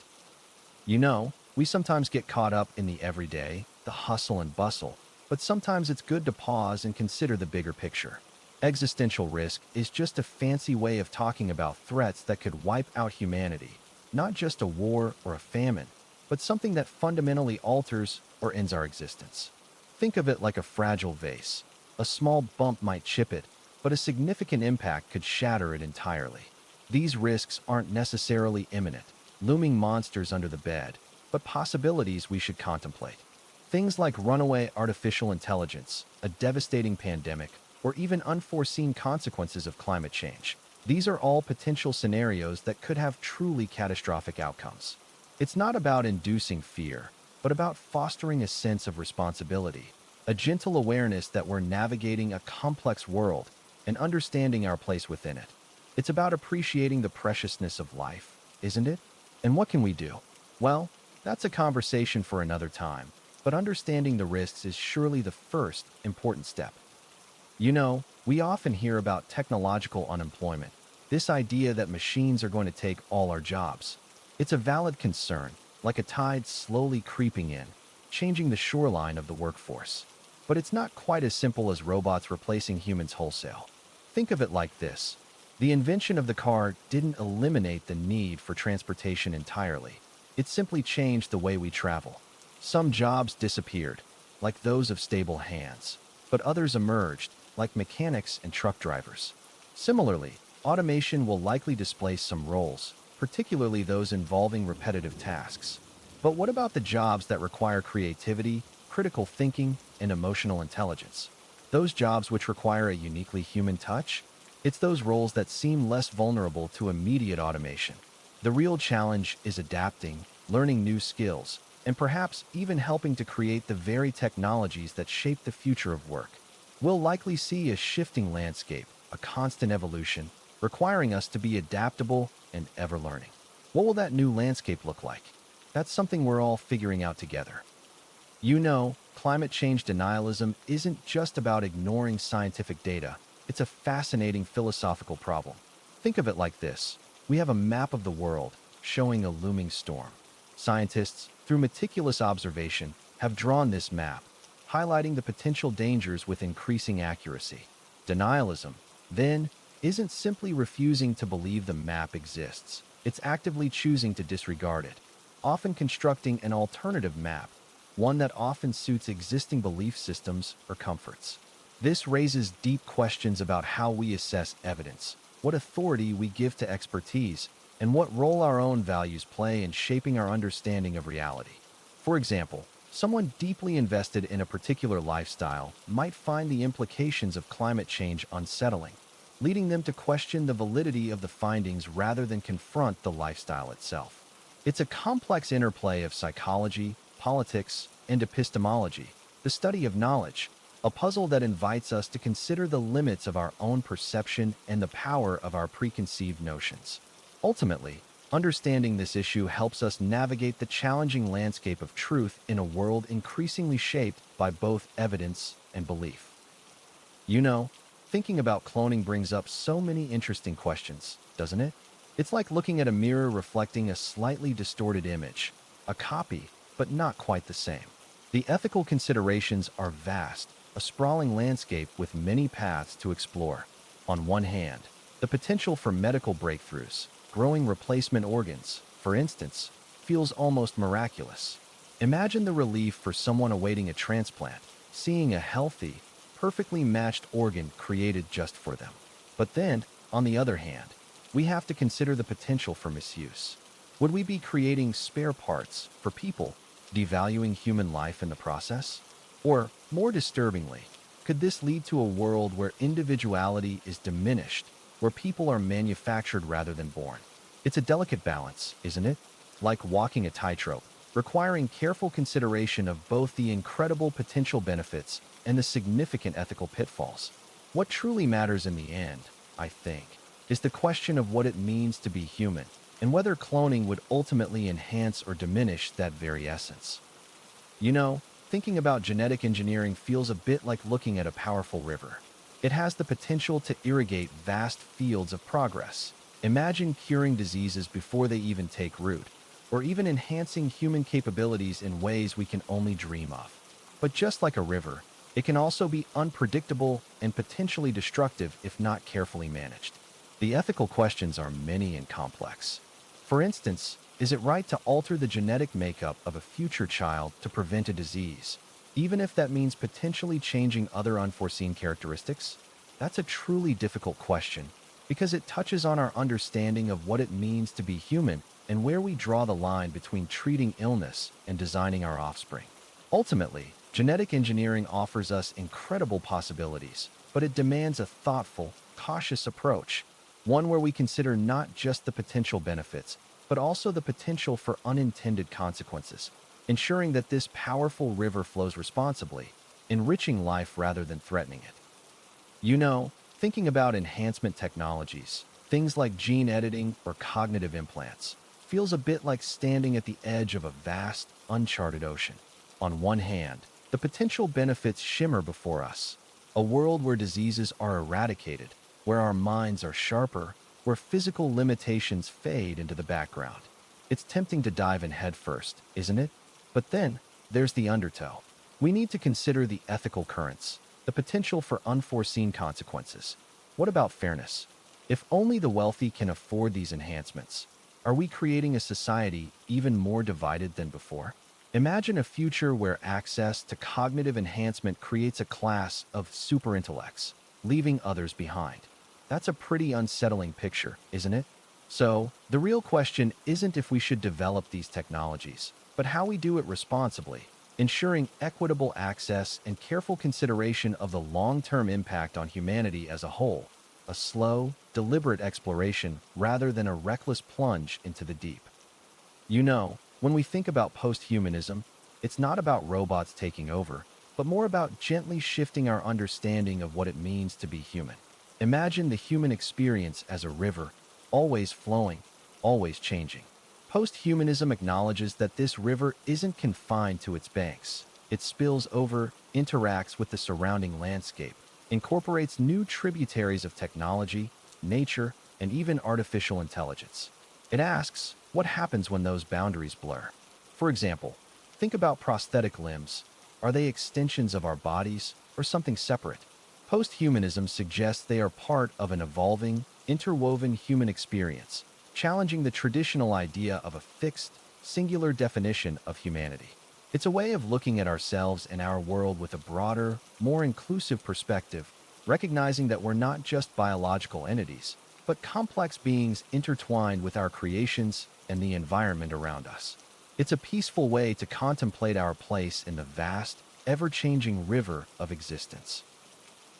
We sometimes get caught up in the everyday, the hustle and bustle, but sometimes it's good to pause and consider the bigger picture. Existential risk is just a fancy way of talking about threats that could wipe out humanity, not just a war or a famine, but something that fundamentally alters or ends our existence. Think of it like a fragile vase. A small bump might chip it, but a significant impact could shatter it entirely. These risks aren't necessarily imminent, looming monsters under the bed, but possibilities we should contemplate. Things like runaway artificial intelligence, a devastating pandemic, or even unforeseen consequences of climate change. These are all potential scenarios that could have truly catastrophic outcomes. It's not about inducing fear, but about fostering a sense of responsibility, a gentle awareness that we're navigating a complex world and understanding our place within it. It's about appreciating the preciousness of life, isn't it? And what can we do? Well, that's a conversation for another time, but understanding the risks is surely the first important step. We often hear about technological unemployment, this idea that machines are going to take all our jobs. It's a valid concern, like a tide slowly creeping in, changing the shoreline of the workforce. But it's not quite as simple as robots replacing humans wholesale. Think of it like this. The invention of the car didn't eliminate the need for transportation entirely. It simply changed the way we travel. Some jobs disappeared, like those of stable hands, but others emerged, like mechanics and truck drivers. Similarly, automation will likely displace some roles, particularly those involving repetitive tasks. But what about the jobs that require creativity, critical thinking, and emotional intelligence? Those jobs which require a uniquely human touch? It's those roles that seem less vulnerable to immediate automation. The real challenge is adapting, learning new skills, and perhaps even helping to create the very technologies that shape the future of work. We'll likely see a shifting landscape, a constant evolution, requiring us to be adaptable and ever learning. What will that new landscape look like? That's something we're all figuring out together. Climate change denialism isn't just about ignoring scientific data. It's a fascinating philosophical problem. Think of it like this. We have a map of the world showing a looming storm. Scientists, through meticulous observation, have drawn this map, highlighting the potential dangers with increasing accuracy. Denialism, then, isn't simply refusing to believe the map exists. It's actively choosing to disregard it, often constructing an alternative map, one that often suits existing belief systems or comforts. This raises deep questions about how we assess evidence, what authority we give to expertise, and what role our own values play in shaping our understanding of reality. For example, someone deeply invested in a particular lifestyle might find the implications of climate change unsettling, leading them to question the validity of the findings rather than confront the lifestyle itself. It's a complex interplay of psychology, politics, and epistemology, the study of knowledge, a puzzle that invites us to consider the limits of our own perception and the power of our preconceived notions. Ultimately, understanding this issue helps us navigate the challenging landscape of truth in a world increasingly shaped by both evidence and belief. Thinking about cloning brings up so many interesting questions, doesn't it? It's like looking at a mirror reflecting a slightly distorted image, a copy, but not quite the same. The ethical considerations are vast, a sprawling landscape with many paths to explore. On one hand, the potential for medical breakthroughs, growing replacement organs, for instance, feels almost miraculous. Imagine the relief for someone awaiting a transplant, seeing a healthy, perfectly matched organ created just for them. But then, on the other hand, we have to consider the potential for misuse. Would we be creating spare parts for people, devaluing human life in the process? Or, more disturbingly, could this lead to a world where individuality is diminished, where people are manufactured rather than born? It's a delicate balance, isn't it? Like walking a tightrope, requiring careful consideration of both the incredible potential benefits and the significant ethical pitfalls. What truly matters in the end, I think, is the question of what it means to be human, and whether cloning would ultimately enhance or diminish that very essence. You know, thinking about genetic engineering feels a bit like looking at a powerful river. It has the potential to irrigate vast fields of progress. Imagine curing diseases before they even take root, or even enhancing human capabilities in ways we can only dream of. But just like a river, it can also be unpredictable and potentially destructive if not carefully managed. The ethical questions are many and complex. For instance, is it right to alter the genetic makeup of a future child to prevent a disease, even if that means potentially changing other unforeseen characteristics? That's a truly difficult question, because it touches on our understanding of what it means to be human and where we draw the line between treating illness and designing our offspring. Ultimately, genetic engineering offers us incredible possibilities, but it demands a thoughtful, cautious approach, one where we consider not just the potential benefits, but also the potential for unintended consequences, ensuring that this powerful river flows responsibly, enriching life rather than threatening it. You know, thinking about enhancement technologies, things like gene editing or cognitive implants, feels a bit like standing at the edge of a vast, uncharted ocean. On one hand, the potential benefits shimmer before us, a world where diseases are eradicated, where our minds are sharper, where physical limitations fade into the background. It's tempting to dive in headfirst, isn't it? But then, there's the undertow. We need to consider the ethical currents, the potential for unforeseen consequences. What about fairness? If only the wealthy can afford these enhancements, are we creating a society even more divided than before? Imagine a future where access to cognitive enhancement creates a class of superintellects, leaving others behind. That's a pretty unsettling picture, isn't it? So, the real question isn't if we should develop these technologies, but how we do it responsibly, ensuring equitable access and careful consideration of the long-term impact on humanity as a whole, a slow, deliberate exploration rather than a reckless plunge into the deep. You know, when we think about post-humanism, it's not about robots taking over, but more about gently shifting our understanding of what it means to be human. Imagine the human experience as a river, always flowing, always changing. Post-humanism acknowledges that this river isn't confined to its banks. It spills over, interacts with the surrounding landscape, incorporates new tributaries of technology, nature, and even artificial intelligence. It asks, what happens when those boundaries blur? For example, think about prosthetic limbs. Are they extensions of our bodies or something separate? Posthumanism suggests they are part of an evolving, interwoven human experience, challenging the traditional idea of a fixed, singular definition of humanity. It's a way of looking at ourselves and our world with a broader, more inclusive perspective, recognizing that we're not just biological entities, but complex beings intertwined with our creations and the environment around us. It's a peaceful way to contemplate our place in the vast, ever-changing river of existence.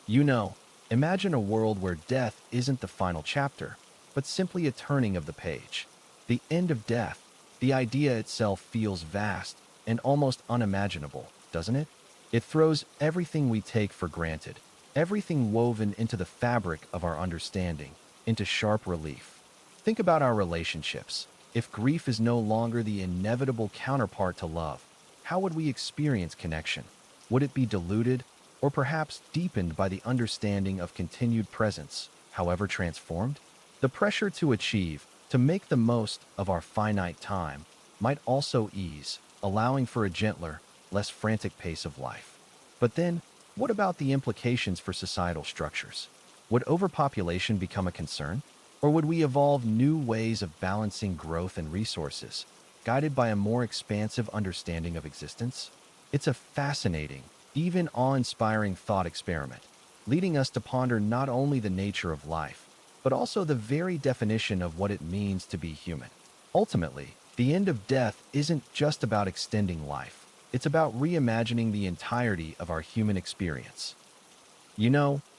You know, imagine a world where death isn't the final chapter, but simply a turning of the page. The end of death, the idea itself feels vast and almost unimaginable, doesn't it? It throws everything we take for granted, everything woven into the fabric of our understanding, into sharp relief. Think about our relationships. If grief is no longer the inevitable counterpart to love, how would we experience connection? Would it be diluted, or perhaps deepened by the understanding of continued presence, however transformed? The pressure to achieve, to make the most of our finite time, might also ease, allowing for a gentler, less frantic pace of life. But then, what about the implications for societal structures? Would overpopulation become a concern? Or would we evolve new ways of balancing growth and resources, guided by a more expansive understanding of existence? It's a fascinating, even awe-inspiring thought experiment, leading us to ponder not only the nature of life, but also the very definition of what it means to be human. Ultimately, the end of death isn't just about extending life. It's about reimagining the entirety of our human experience.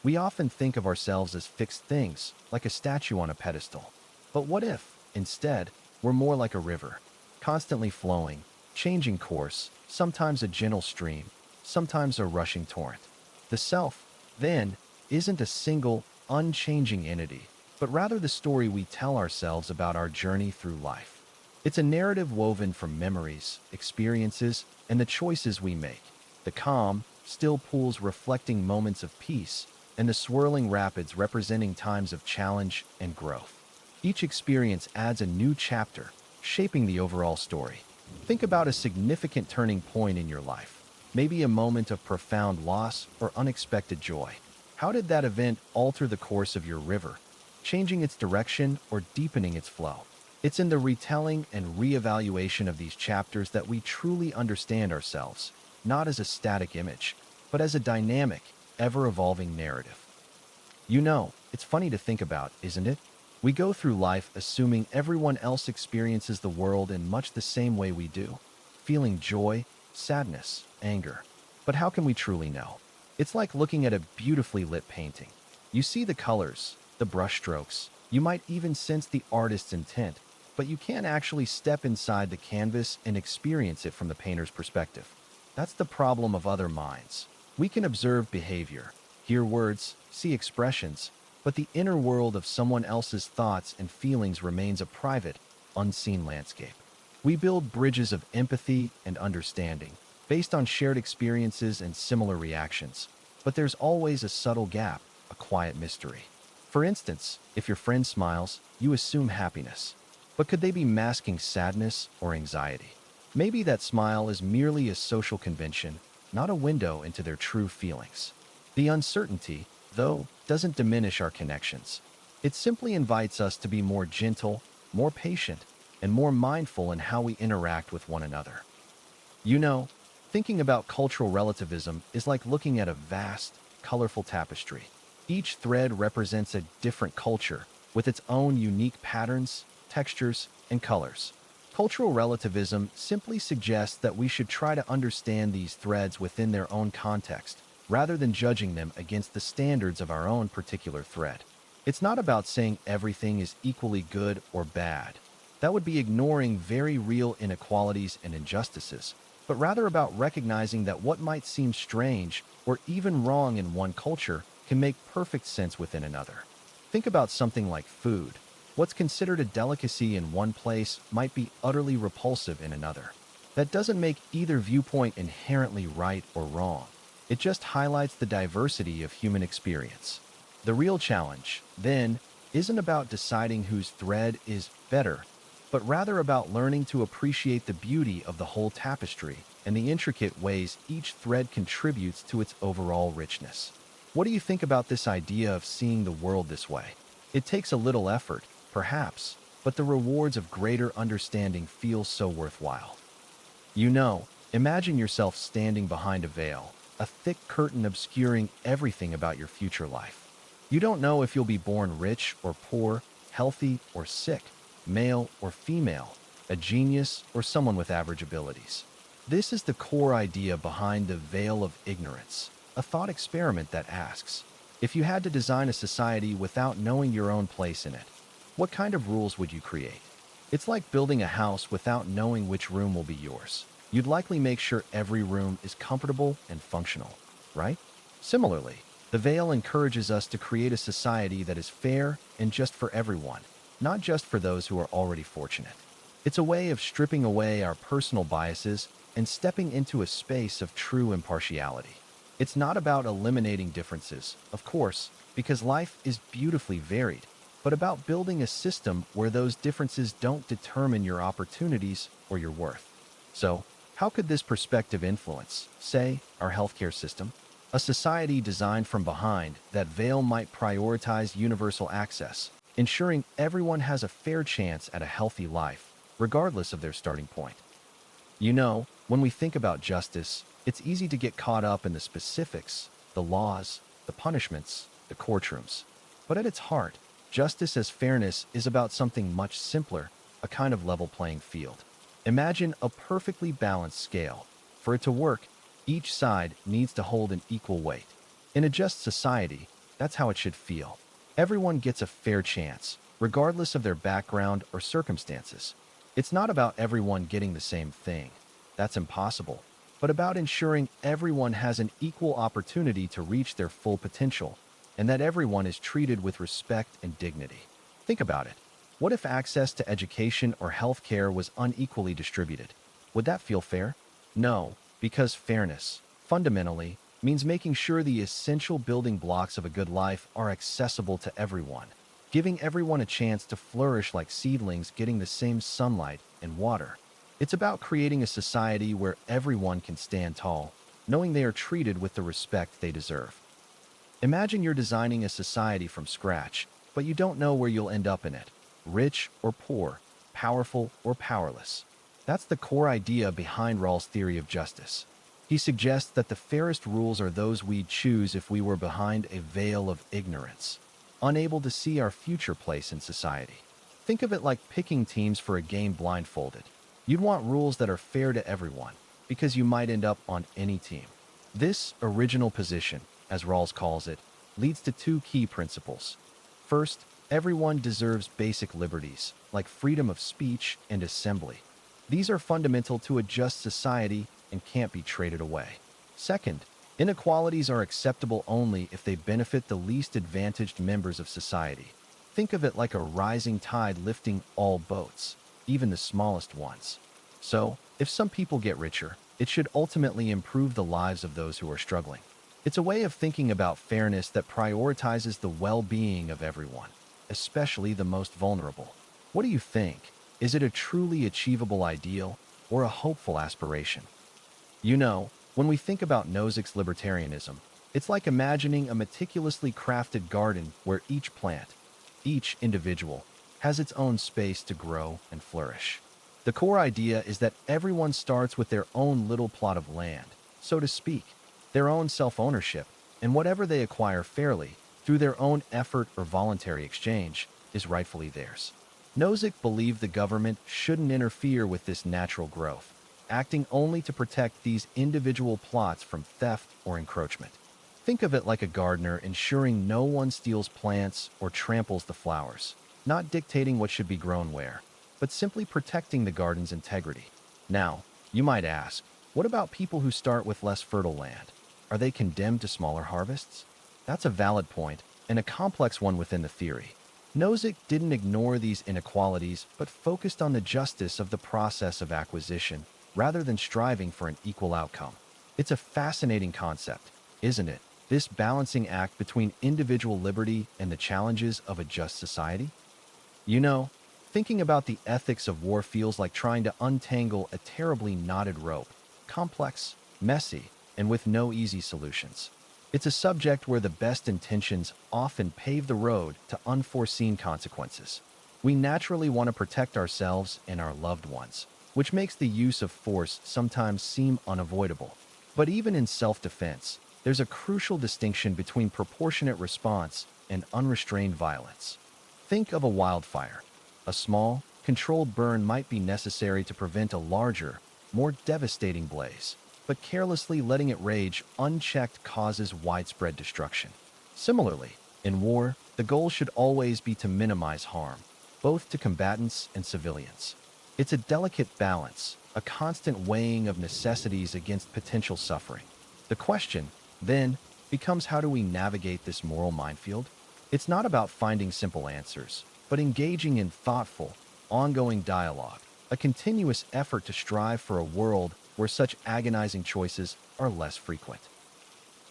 We often think of ourselves as fixed things, like a statue on a pedestal. But what if, instead, we're more like a river, constantly flowing, changing course, sometimes a gentle stream, sometimes a rushing torrent? The self, then, isn't a single, unchanging entity, but rather the story we tell ourselves about our journey through life. It's a narrative woven from memories, experiences, and the choices we make. The calm, still pools reflecting moments of peace, and the swirling rapids representing times of challenge and growth. Each experience adds a new chapter, shaping the overall story. Think about a significant turning point in your life, maybe a moment of profound loss or unexpected joy. How did that event alter the course of your river, changing its direction or deepening its flow? It's in the retelling and reevaluation of these chapters that we truly understand ourselves, not as a static image, but as a dynamic, ever-evolving narrative. It's funny to think about, isn't it? We go through life assuming everyone else experiences the world in much the same way we do, feeling joy, sadness, anger. But how can we truly know? It's like looking at a beautifully lit painting. You see the colors, the brushstrokes, you might even sense the artist's intent, but you can't actually step inside the canvas and experience it from the painter's perspective. That's the problem of other minds. We can observe behavior, hear words, see expressions, but the inner world of someone else's thoughts and feelings remains a private, unseen landscape. We build bridges of empathy and understanding, based on shared experiences and similar reactions, but there's always a subtle gap, a quiet mystery. For instance, if your friend smiles, you assume happiness. But could they be masking sadness or anxiety? Maybe that smile is merely a social convention, not a window into their true feelings. The uncertainty, though, doesn't diminish our connections. It simply invites us to be more gentle, more patient, and more mindful in how we interact with one another. You know, Thinking about cultural relativism is like looking at a vast, colorful tapestry. Each thread represents a different culture, with its own unique patterns, textures, and colors. Cultural relativism simply suggests that we should try to understand these threads within their own context, rather than judging them against the standards of our own particular thread. It's not about saying everything is equally good or bad. That would be ignoring very real inequalities and injustices, but rather about recognizing that what might seem strange or even wrong in one culture can make perfect sense within another. Think about something like food. What's considered a delicacy in one place might be utterly repulsive in another. That doesn't make either viewpoint inherently right or wrong. It just highlights the diversity of human experience. The real challenge, then, isn't about deciding whose thread is better, but rather about learning to appreciate the beauty of the whole tapestry and the intricate ways each thread contributes to its overall richness. What do you think about this idea of seeing the world this way? It takes a little effort, perhaps, but the rewards of greater understanding feel so worthwhile. Imagine yourself standing behind a veil, a thick curtain obscuring everything about your future life. You don't know if you'll be born rich or poor, healthy or sick, male or female, a genius or someone with average abilities. This is the core idea behind the veil of ignorance, a thought experiment that asks, if you had to design a society without knowing your own place in it, what kind of rules would you create? It's like building a house without knowing which room will be yours. You'd likely make sure every room is comfortable and functional, right? Similarly, the veil encourages us to create a society that is fair and just for everyone, not just for those who are already fortunate. It's a way of stripping away our personal biases and stepping into a space of true impartiality. It's not about eliminating differences, of course, because life is beautifully varied, but about building a system where those differences don't determine your opportunities or your worth. So, how could this perspective influence, say, our healthcare system? A society designed from behind that veil might prioritize universal access, ensuring everyone has a fair chance at a healthy life, regardless of their starting point. When we think about justice, it's easy to get caught up in the specifics, the laws, the punishments, the courtrooms. But at its heart, Justice as fairness is about something much simpler, a kind of level playing field. Imagine a perfectly balanced scale. For it to work, each side needs to hold an equal weight. In a just society, that's how it should feel. Everyone gets a fair chance, regardless of their background or circumstances. It's not about everyone getting the same thing. That's impossible. But about ensuring everyone has an equal opportunity to reach their full potential, and that everyone is treated with respect and dignity. Think about it. What if access to education or health care was unequally distributed? Would that feel fair? No, because fairness, fundamentally, means making sure the essential building blocks of a good life are accessible to everyone, giving everyone a chance to flourish like seedlings getting the same sunlight and water. It's about creating a society where everyone can stand tall, knowing they are treated with the respect they deserve. Imagine you're designing a society from scratch, but you don't know where you'll end up in it. Rich or poor, powerful or powerless. That's the core idea behind Rawls' theory of justice. He suggests that the fairest rules are those we'd choose if we were behind a veil of ignorance, unable to see our future place in society. Think of it like picking teams for a game blindfolded. You'd want rules that are fair to everyone, because you might end up on any team. This original position, as Rawls calls it, leads to two key principles. First, everyone deserves basic liberties, like freedom of speech and assembly. These are fundamental to a just society and can't be traded away. Second, inequalities are acceptable only if they benefit the least advantaged members of society. Think of it like a rising tide lifting all boats, even the smallest ones. So, if some people get richer, it should ultimately improve the lives of those who are struggling. It's a way of thinking about fairness that prioritizes the well-being of everyone, especially the most vulnerable. What do you think? Is it a truly achievable ideal or a hopeful aspiration? You know, when we think about Nozick's libertarianism, it's like imagining a meticulously crafted garden where each plant, each individual, has its own space to grow and flourish. The core idea is that everyone starts with their own little plot of land, so to speak, their own self-ownership, and whatever they acquire fairly, through their own effort or voluntary exchange, is rightfully theirs. Nozick believed the government shouldn't interfere with this natural growth, acting only to protect these individual plots from theft or encroachment. Think of it like a gardener ensuring no one steals plants or tramples the flowers, not dictating what should be grown where, but simply protecting the garden's integrity. Now, you might ask, what about people who start with less fertile land? Are they condemned to smaller harvests? That's a valid point, and a complex one within the theory. Nozick didn't ignore these inequalities, but focused on the justice of the process of acquisition, rather than striving for an equal outcome. It's a fascinating concept, isn't it? This balancing act between individual liberty and the challenges of a just society? You know, thinking about the ethics of war feels like trying to untangle a terribly knotted rope, complex, messy, and with no easy solutions. It's a subject where the best intentions often pave the road to unforeseen consequences. We naturally want to protect ourselves and our loved ones, which makes the use of force sometimes seem unavoidable. But even in self-defense, there's a crucial distinction between proportionate response and unrestrained violence. Think of a wildfire. A small, controlled burn might be necessary to prevent a larger, more devastating blaze, but carelessly letting it rage unchecked causes widespread destruction. Similarly, in war, the goal should always be to minimize harm, both to combatants and civilians. It's a delicate balance, a constant weighing of necessities against potential suffering. The question, then, becomes how do we navigate this moral minefield? It's not about finding simple answers, but engaging in thoughtful, ongoing dialogue, a continuous effort to strive for a world where such agonizing choices are less frequent.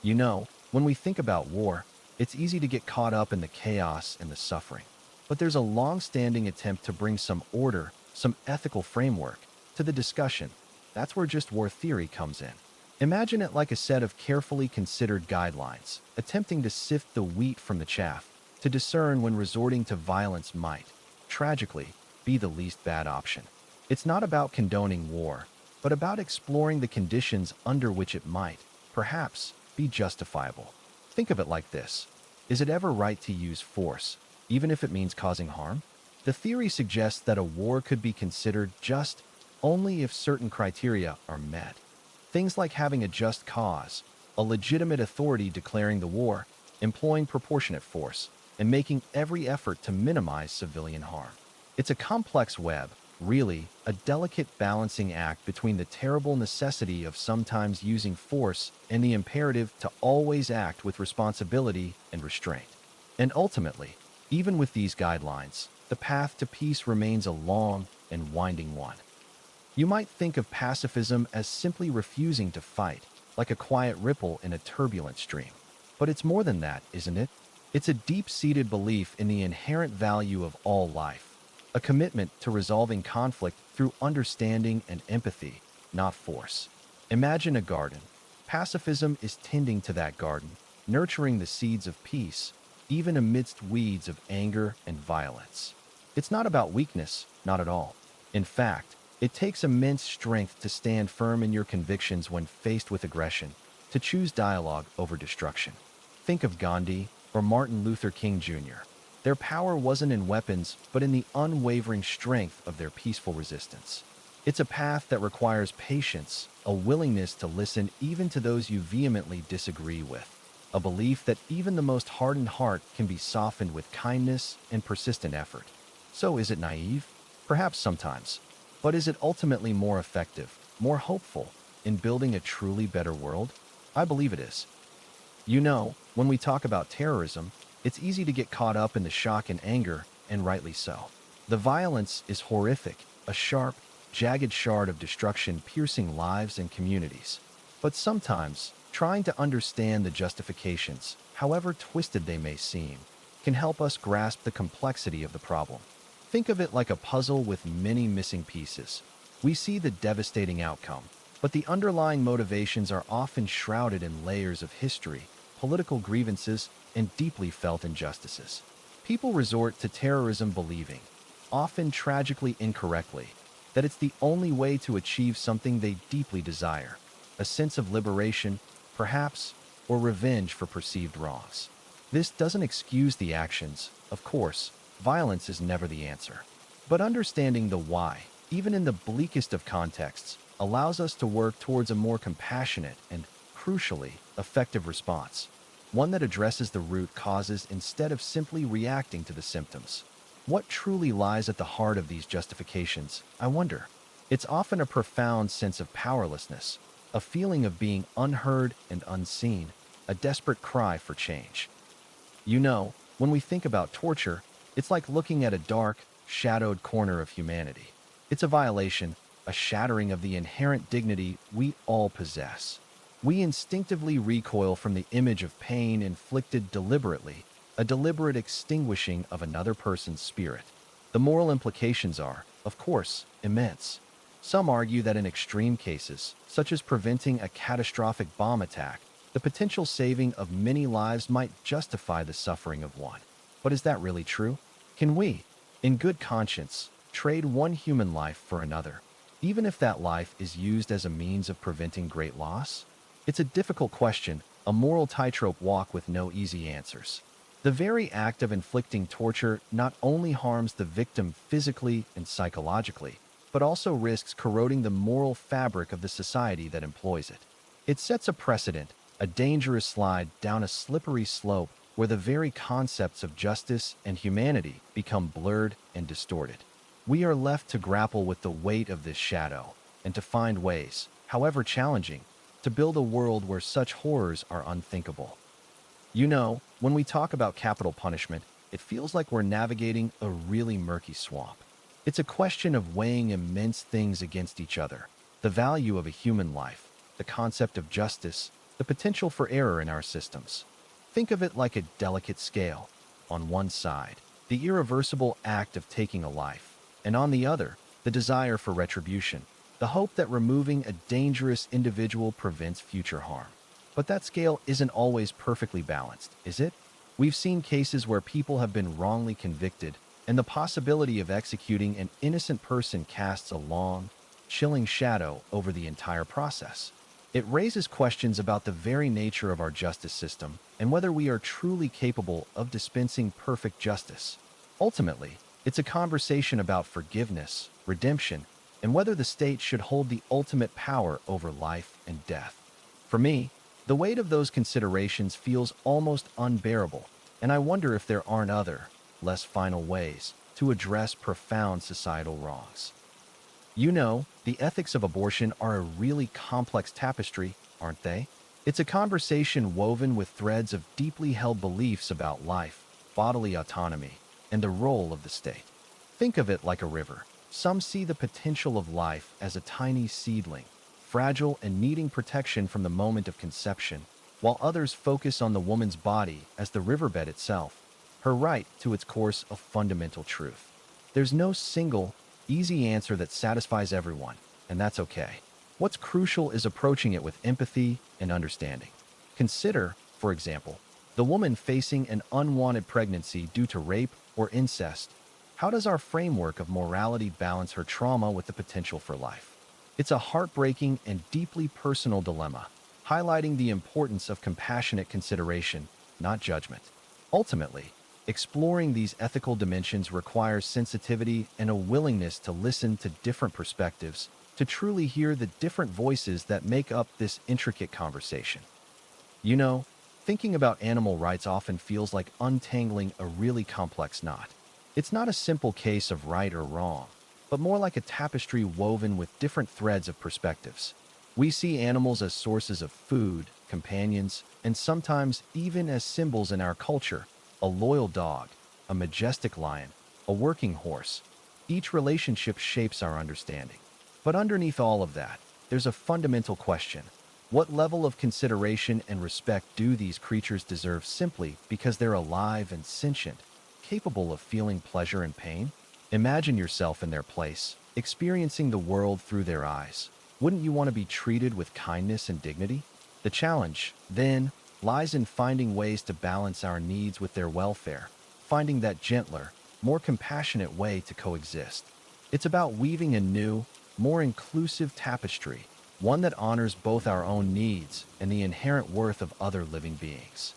You know, when we think about war, it's easy to get caught up in the chaos and the suffering. But there's a long-standing attempt to bring some order, some ethical framework, to the discussion. That's where just war theory comes in. Imagine it like a set of carefully considered guidelines, attempting to sift the wheat from the chaff, to discern when resorting to violence might, tragically, be the least bad option. It's not about condoning war, but about exploring the conditions under which it might, perhaps, be justifiable. Think of it like this. Is it ever right to use force, even if it means causing harm? The theory suggests that a war could be considered just only if certain criteria are met. Things like having a just cause, a legitimate authority declaring the war, employing proportionate force, and making every effort to minimize civilian harm. It's a complex web, really, a delicate balancing act between the terrible necessity of sometimes using force and the imperative to always act with responsibility and restraint. And ultimately, even with these guidelines, the path to peace remains a long and winding one. You might think of pacifism as simply refusing to fight, like a quiet ripple in a turbulent stream. But it's more than that, isn't it? It's a deep-seated belief in the inherent value of all life, a commitment to resolving conflict through understanding and empathy, not force. Imagine a garden. Pacifism is tending to that garden, nurturing the seeds of peace, even amidst weeds of anger and violence. It's not about weakness, not at all. In fact, it takes immense strength to stand firm in your convictions when faced with aggression, to choose dialogue over destruction. Think of Gandhi or Martin Luther King Jr. Their power wasn't in weapons, but in the unwavering strength of their peaceful resistance. It's a path that requires patience, a willingness to listen even to those you vehemently disagree with, a belief that even the most hardened heart can be softened with kindness and persistent effort. So is it naive? Perhaps sometimes. But is it ultimately more effective, more hopeful, in building a truly better world? I believe it is. When we talk about terrorism, it's easy to get caught up in the shock and anger, and rightly so. The violence is horrific, a sharp, jagged shard of destruction piercing lives and communities. But sometimes, trying to understand the justifications, however twisted they may seem, can help us grasp the complexity of the problem. Think of it like a puzzle with many missing pieces. We see the devastating outcome, but the underlying motivations are often shrouded in layers of history, political grievances, and deeply felt injustices. People resort to terrorism believing, often tragically incorrectly, that it's the only way to achieve something they deeply desire, a sense of liberation, perhaps, or revenge for perceived wrongs. This doesn't excuse the actions, of course. Violence is never the answer. But understanding the why, even in the bleakest of contexts, allows us to work towards a more compassionate and, crucially, effective response, one that addresses the root causes instead of simply reacting to the symptoms. What truly lies at the heart of these justifications, I wonder? It's often a profound sense of powerlessness, a feeling of being unheard and unseen, a desperate cry for change. When we think about torture, it's like looking at a dark, shadowed corner of humanity. It's a violation, a shattering of the inherent dignity we all possess. We instinctively recoil from the image of pain inflicted deliberately, a deliberate extinguishing of another person's spirit. The moral implications are, of course, immense. Some argue that in extreme cases, such as preventing a catastrophic bomb attack, the potential saving of many lives might justify the suffering of one. But is that really true? Can we, in good conscience, trade one human life for another, even if that life is used as a means of preventing great loss? It's a difficult question, a moral tightrope walk with no easy answers. The very act of inflicting torture not only harms the victim physically and psychologically, but also risks corroding the moral fabric of the society that employs it. It sets a precedent, a dangerous slide down a slippery slope where the very concepts of justice and humanity become blurred and distorted. We are left to grapple with the weight of this shadow and to find ways, however challenging, to build a world where such horrors are unthinkable. When we talk about capital punishment, it feels like we're navigating a really murky swamp. It's a question of weighing immense things against each other: the value of a human life, the concept of justice, the potential for error in our systems. Think of it like a delicate scale. On one side, the irreversible act of taking a life, and on the other, the desire for retribution, the hope that removing a dangerous individual prevents future harm. But that scale isn't always perfectly balanced, is it? We've seen cases where people have been wrongly convicted, and the possibility of executing an innocent person casts a long, chilling shadow over the entire process. It raises questions about the very nature of our justice system and whether we are truly capable of dispensing perfect justice. Ultimately, it's a conversation about forgiveness, redemption, and whether the state should hold the ultimate power over life and death. For me, the weight of those considerations feels almost unbearable, and I wonder if there aren't other, less final ways to address profound societal wrongs. The ethics of abortion are a really complex tapestry, aren't they? It's a conversation woven with threads of deeply held beliefs about life, bodily autonomy, and the role of the state. Think of it like a river. Some see the potential of life as a tiny seedling, fragile and needing protection from the moment of conception, while others focus on the woman's body as the riverbed itself, her right to its course of fundamental truth. There's no single, easy answer that satisfies everyone, and that's okay. What's crucial is approaching it with empathy and understanding. Consider, for example, the woman facing an unwanted pregnancy due to rape or incest. How does our framework of morality balance her trauma with the potential for life? It's a heartbreaking and deeply personal dilemma, highlighting the importance of compassionate consideration, not judgment. Ultimately, exploring these ethical dimensions requires sensitivity and a willingness to listen to different perspectives, to truly hear the different voices that make up this intricate conversation. You know, Thinking about animal rights often feels like untangling a really complex knot. It's not a simple case of right or wrong, but more like a tapestry woven with different threads of perspectives. We see animals as sources of food, companions, and sometimes even as symbols in our culture: a loyal dog, a majestic lion, a working horse. Each relationship shapes our understanding. But underneath all of that, there's a fundamental question. What level of consideration and respect do these creatures deserve simply because they're alive and sentient, capable of feeling pleasure and pain? Imagine yourself in their place, experiencing the world through their eyes. Wouldn't you want to be treated with kindness and dignity? The challenge, then, lies in finding ways to balance our needs with their welfare, finding that gentler, more compassionate way to coexist. It's about weaving a new, more inclusive tapestry, one that honors both our own needs and the inherent worth of other living beings.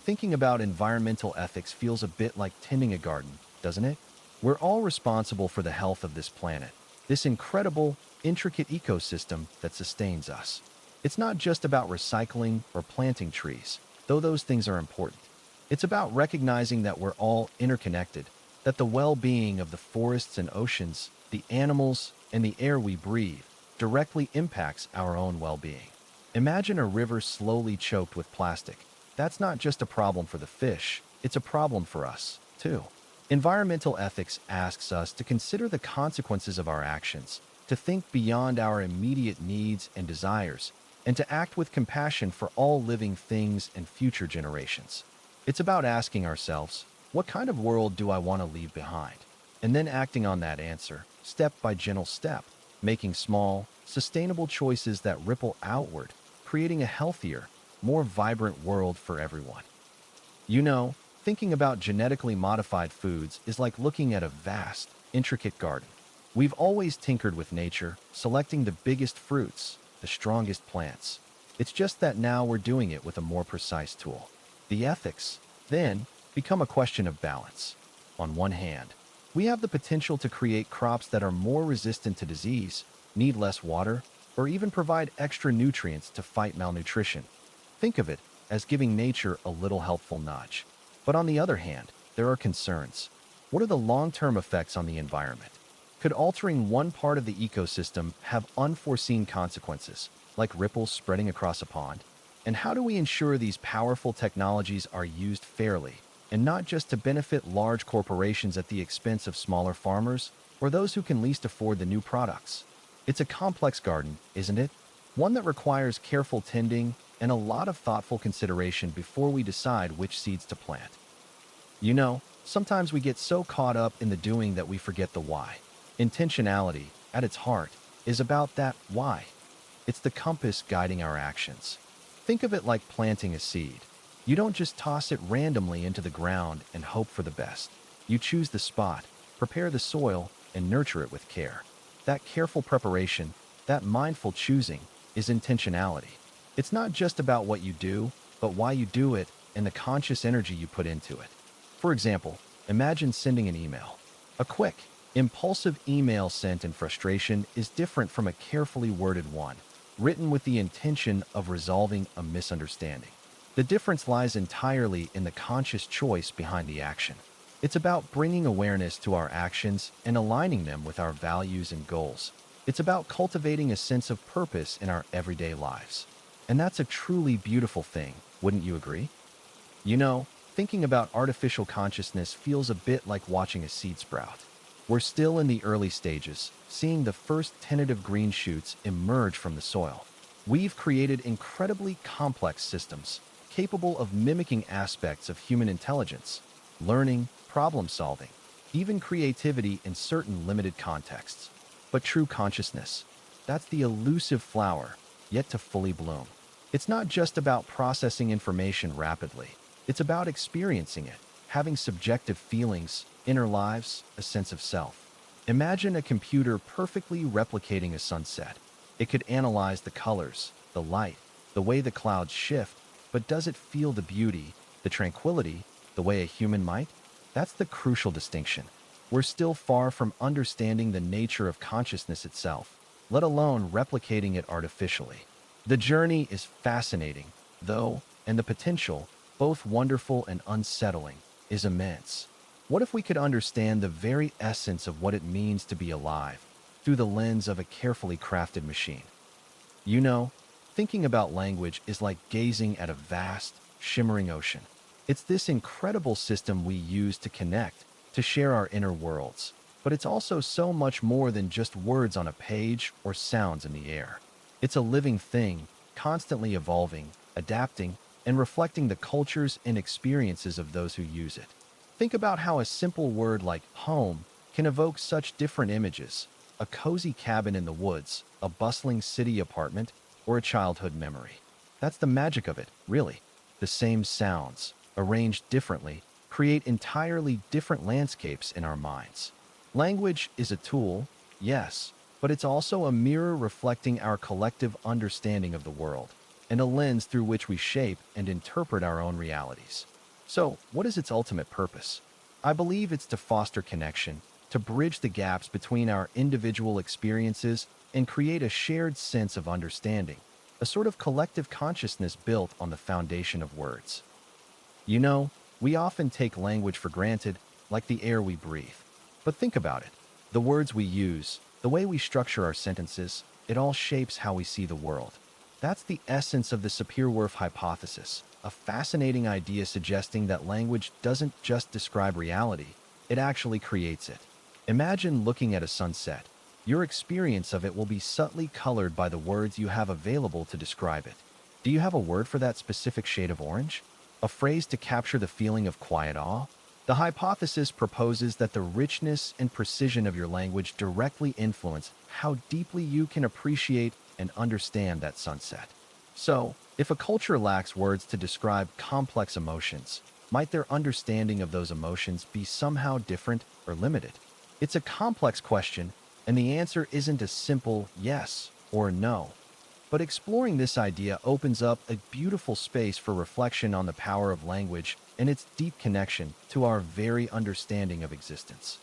Thinking about environmental ethics feels a bit like tending a garden, doesn't it? We're all responsible for the health of this planet, this incredible, intricate ecosystem that sustains us. It's not just about recycling or planting trees, though those things are important. It's about recognizing that we're all interconnected, that the well-being of the forests and oceans, the animals, and the air we breathe directly impacts our own well-being. Imagine a river slowly choked with plastic. That's not just a problem for the fish, it's a problem for us, too. Environmental ethics asks us to consider the consequences of our actions, to think beyond our immediate needs and desires, and to act with compassion for all living things and future generations. It's about asking ourselves, what kind of world do I want to leave behind? And then acting on that answer, step by gentle step, making small, sustainable choices that ripple outward, creating a healthier, more vibrant world for everyone. Thinking about genetically modified foods is like looking at a vast, intricate garden. We've always tinkered with nature, selecting the biggest fruits, the strongest plants. It's just that now we're doing it with a more precise tool. The ethics, then, become a question of balance. On one hand, we have the potential to create crops that are more resistant to disease, need less water, or even provide extra nutrients to fight malnutrition. Think of it as giving nature a little helpful nudge. But on the other hand, there are concerns. What are the long-term effects on the environment? Could altering one part of the ecosystem have unforeseen consequences, like ripples spreading across a pond? And how do we ensure these powerful technologies are used fairly, and not just to benefit large corporations at the expense of smaller farmers or those who can least afford the new products? It's a complex garden, isn't it? One that requires careful tending and a lot of thoughtful consideration before we decide which seeds to plant. Sometimes we get so caught up in the doing that we forget the why. Intentionality, at its heart, is about that why. It's the compass guiding our actions. Think of it like planting a seed. You don't just toss it randomly into the ground and hope for the best. You choose the spot, prepare the soil, and nurture it with care. That careful preparation, that mindful choosing, is intentionality. It's not just about what you do, but why you do it and the conscious energy you put into it. For example, imagine sending an email. A quick, impulsive email sent in frustration is different from a carefully worded one, written with the intention of resolving a misunderstanding. The difference lies entirely in the conscious choice behind the action. It's about bringing awareness to our actions and aligning them with our values and goals. It's about cultivating a sense of purpose in our everyday lives. And that's a truly beautiful thing, wouldn't you agree? You know, thinking about artificial consciousness feels a bit like watching a seed sprout. We're still in the early stages, seeing the first tentative green shoots emerge from the soil. We've created incredibly complex systems, capable of mimicking aspects of human intelligence, learning, problem solving, even creativity in certain limited contexts. But true consciousness, that's the elusive flower, yet to fully bloom. It's not just about processing information rapidly. It's about experiencing it, having subjective feelings, inner lives, a sense of self. Imagine a computer perfectly replicating a sunset. It could analyze the colors, the light, the way the clouds shift, but does it feel the beauty, the tranquility, the way a human might? That's the crucial distinction. We're still far from understanding the nature of consciousness itself, let alone replicating it artificially. The journey is fascinating, though, and the potential, both wonderful and unsettling, is immense. What if we could understand the very essence of what it means to be alive through the lens of a carefully crafted machine? You know, thinking about language is like gazing at a vast, shimmering ocean. It's this incredible system we use to connect, to share our inner worlds. But it's also so much more than just words on a page or sounds in the air. It's a living thing, constantly evolving, adapting, and reflecting the cultures and experiences of those who use it. Think about how a simple word like home can evoke such different images: a cozy cabin in the woods, a bustling city apartment, or a childhood memory. That's the magic of it, really. The same sounds, arranged differently, create entirely different landscapes in our minds. Language is a tool, yes, but it's also a mirror reflecting our collective understanding of the world, and a lens through which we shape and interpret our own realities. So, what is its ultimate purpose? I believe it's to foster connection, to bridge the gaps between our individual experiences and create a shared sense of understanding, a sort of collective consciousness built on the foundation of words. You know, we often take language for granted, like the air we breathe. But think about it. The words we use, the way we structure our sentences, it all shapes how we see the world. That's the essence of the Sapir-Whorf hypothesis, a fascinating idea suggesting that language doesn't just describe reality, it actually creates it. Imagine looking at a sunset. Your experience of it will be subtly colored by the words you have available to describe it. Do you have a word for that specific shade of orange? A phrase to capture the feeling of quiet awe? The hypothesis proposes that the richness and precision of your language directly influence how deeply you can appreciate and understand that sunset. So, if a culture lacks words to describe complex emotions, might their understanding of those emotions be somehow different or limited? It's a complex question, and the answer isn't a simple yes or no. But exploring this idea opens up a beautiful space for reflection on the power of language and its deep connection to our very understanding of existence.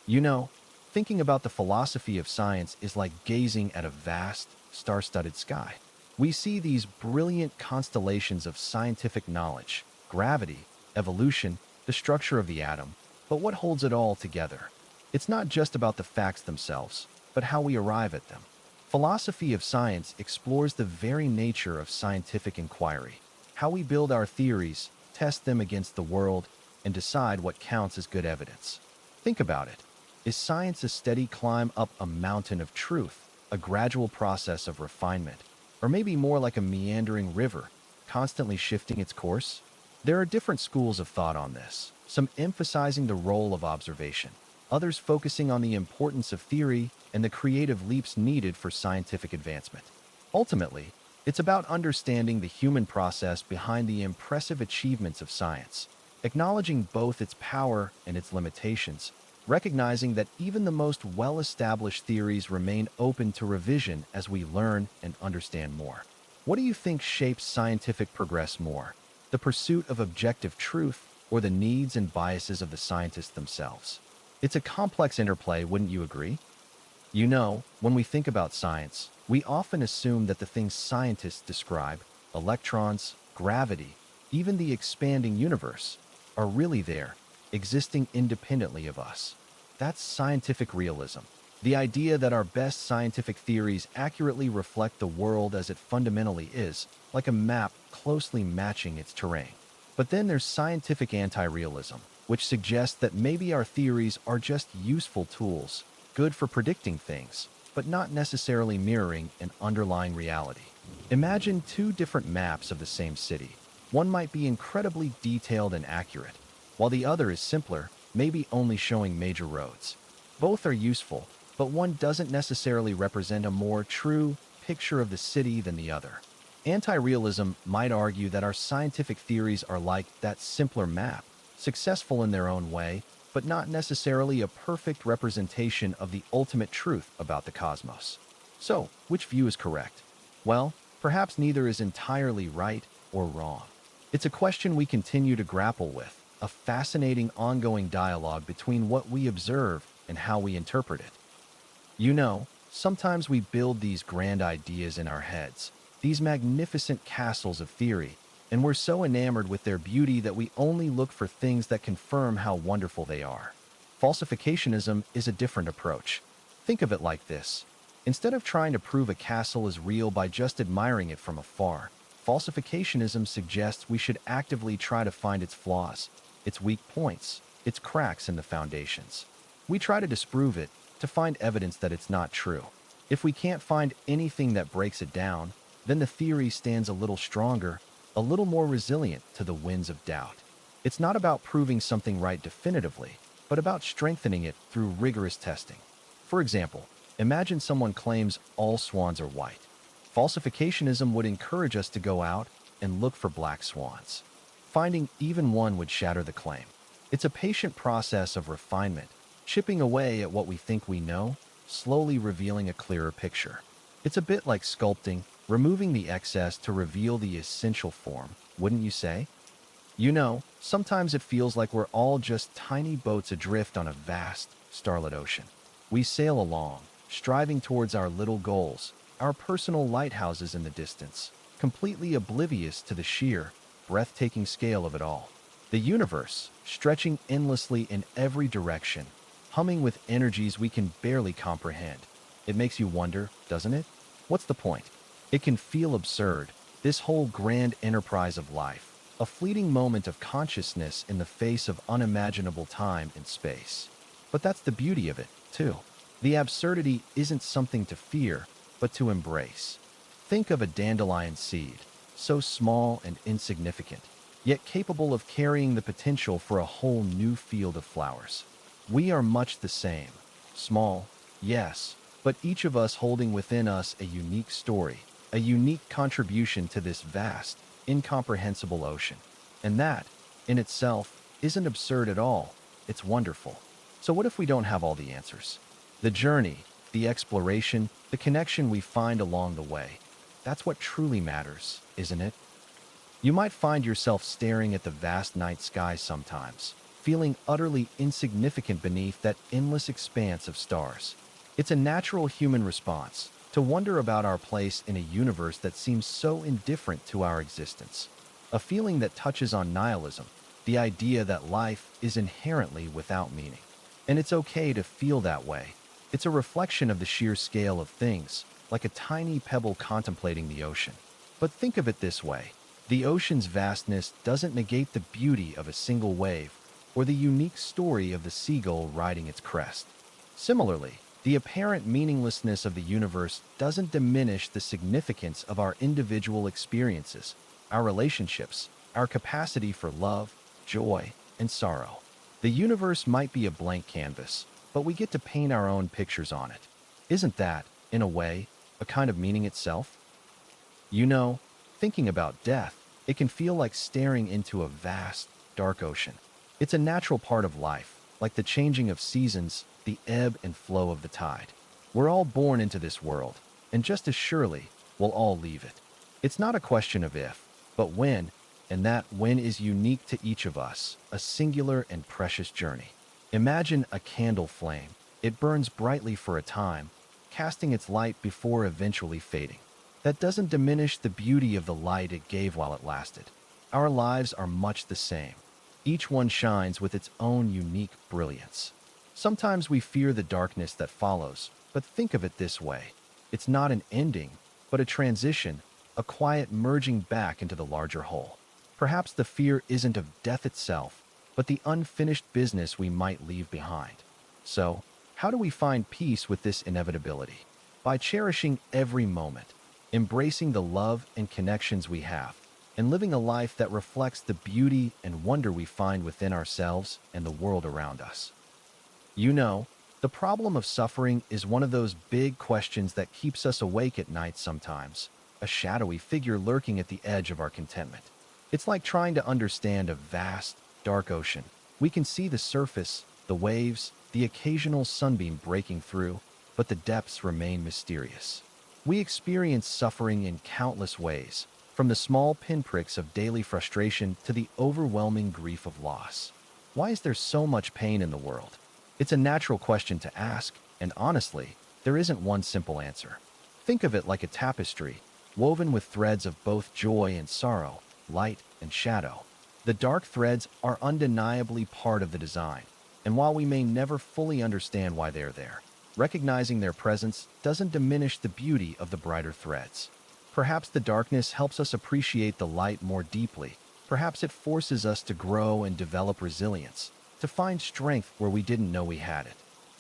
You know, thinking about the philosophy of science is like gazing at a vast, star-studded sky. We see these brilliant constellations of scientific knowledge, gravity, evolution, the structure of the atom, but what holds it all together? It's not just about the facts themselves, but how we arrive at them. Philosophy of science explores the very nature of scientific inquiry, how we build our theories, test them against the world, and decide what counts as good evidence. Think about it. Is science a steady climb up a mountain of truth, a gradual process of refinement, or maybe more like a meandering river, constantly shifting its course? There are different schools of thought on this, some emphasizing the role of observation, others focusing on the importance of theory and the creative leaps needed for scientific advancement. Ultimately, it's about understanding the human process behind the impressive achievements of science, acknowledging both its power and its limitations, recognizing that even the most well-established theories remain open to revision as we learn and understand more. What do you think shapes scientific progress more? The pursuit of objective truth or the needs and biases of the scientists themselves? It's a complex interplay, wouldn't you agree? When we think about science, we often assume that the things scientists describe, electrons, gravity, even the expanding universe, are really there, existing independently of us. That's scientific realism. The idea that our best scientific theories accurately reflect the world as it fundamentally is, like a map closely matching its terrain. But then there's scientific anti-realism, which suggests that maybe our theories are just useful tools, good for predicting things, but not necessarily mirroring an underlying reality. Imagine two different maps of the same city. One might be incredibly detailed and accurate, while the other is simpler, maybe only showing major roads. Both are useful, but one doesn't necessarily represent a more true picture of the city than the other. Anti-realism might argue that our scientific theories are like that simpler map, successful in their own way, but not necessarily a perfect representation of the ultimate truth about the cosmos. So, which view is correct? Well, perhaps neither is entirely right or wrong. It's a question we continue to grapple with, a fascinating ongoing dialogue between what we observe and how we interpret it. Sometimes we build these grand ideas in our heads, these magnificent castles of theory, and we're so enamored with their beauty that we only look for things that confirm how wonderful they are. Falsificationism is a different approach. Think of it like this. Instead of trying to prove a castle is real by just admiring it from afar, falsificationism suggests we should actively try to find its flaws, its weak points, its cracks in the foundations. We try to disprove it, to find evidence that it's not true. If we can't find anything that breaks it down, then the theory stands a little stronger, a little more resilient to the winds of doubt. It's not about proving something right definitively, but about strengthening it through rigorous testing. For example, imagine someone claims all swans are white. Falsificationism would encourage us to go out and look for black swans. Finding even one would shatter the claim. It's a patient process of refinement, chipping away at what we think we know, slowly revealing a clearer picture. It's a bit like sculpting, removing the excess to reveal the essential form, wouldn't you say? Sometimes it feels like we're all just tiny boats adrift on a vast, starlit ocean. We sail along, striving towards our little goals, our personal lighthouses in the distance, completely oblivious to the sheer, breathtaking scale of it all. The universe, stretching endlessly in every direction, humming with energies we can barely comprehend. It makes you wonder, doesn't it? What's the point? It can feel absurd, this whole grand enterprise of life, a fleeting moment of consciousness in the face of unimaginable time and space. But that's the beauty of it, too. The absurdity isn't something to fear, but to embrace. Think of a dandelion seed, so small and insignificant, yet capable of carrying the potential for a whole new field of flowers. We are much the same. Small, yes, but each of us holding within us a unique story, a unique contribution to this vast, incomprehensible ocean. And that, in itself, isn't absurd at all. It's wonderful. So what if we don't have all the answers? The journey, the exploration, the connection we find along the way, that's what truly matters, isn't it? You might find yourself staring at the vast night sky sometimes, feeling utterly insignificant beneath that endless expanse of stars. It's a natural human response to wonder about our place in a universe that seems so indifferent to our existence. A feeling that touches on nihilism, the idea that life is inherently without meaning. And it's okay to feel that way. It's a reflection of the sheer scale of things, like a tiny pebble contemplating the ocean. But think of it this way. The ocean's vastness doesn't negate the beauty of a single wave or the unique story of the seagull riding its crest. Similarly, the apparent meaninglessness of the universe doesn't diminish the significance of our individual experiences, our relationships, our capacity for love, joy, and sorrow. The universe might be a blank canvas, but we get to paint our own pictures on it. Isn't that, in a way, a kind of meaning itself? Thinking about death, it can feel like staring into a vast, dark ocean. It's a natural part of life, like the changing of seasons, the ebb and flow of the tide. We're all born into this world, and just as surely, we'll all leave it. It's not a question of if, but when, and that when is unique to each of us, a singular and precious journey. Imagine a candle flame. It burns brightly for a time, casting its light before eventually fading. That doesn't diminish the beauty of the light it gave while it lasted. Our lives are much the same. Each one shines with its own unique brilliance. Sometimes we fear the darkness that follows, but think of it this way. It's not an ending, but a transition, a quiet merging back into the larger whole. Perhaps the fear isn't of death itself, but the unfinished business we might leave behind. So, how do we find peace with this inevitability? By cherishing every moment, embracing the love and connections we have, and living a life that reflects the beauty and wonder we find within ourselves and the world around us. You know, the problem of suffering is one of those big questions that keeps us awake at night sometimes, a shadowy figure lurking at the edge of our contentment. It's like trying to understand a vast, dark ocean. We can see the surface, the waves, the occasional sunbeam breaking through, but the depths remain mysterious. We experience suffering in countless ways, from the small pinpricks of daily frustration to the overwhelming grief of loss. Why is there so much pain in the world? It's a natural question to ask, and honestly, there isn't one simple answer. Think of it like a tapestry, woven with threads of both joy and sorrow, light and shadow. The dark threads are undeniably part of the design, and while we may never fully understand why they're there, recognizing their presence doesn't diminish the beauty of the brighter threads. Perhaps the darkness helps us appreciate the light more deeply. Perhaps it forces us to grow and develop resilience, to find strength where we didn't know we had it.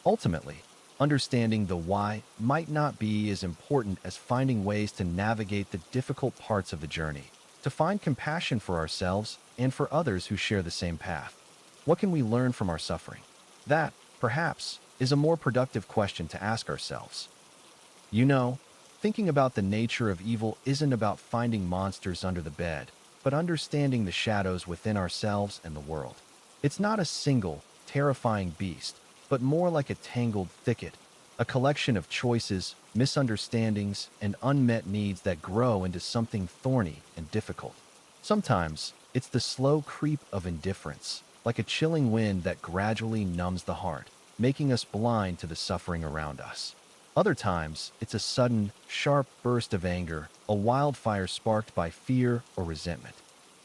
Ultimately, understanding the why might not be as important as finding ways to navigate the difficult parts of the journey, to find compassion for ourselves and for others who share the same path. What can we learn from our suffering? That, perhaps, is a more productive question to ask ourselves. You know, thinking about the nature of evil isn't about finding monsters under the bed, but understanding the shadows within ourselves and the world. It's not a single, terrifying beast, but more like a tangled thicket, a collection of choices, misunderstandings, and unmet needs that grow into something thorny and difficult. Sometimes, it's the slow creep of indifference, like a chilling wind that gradually numbs the heart, making us blind to the suffering around us. Other times, it's a sudden, sharp burst of anger, a wildfire sparked by fear or resentment.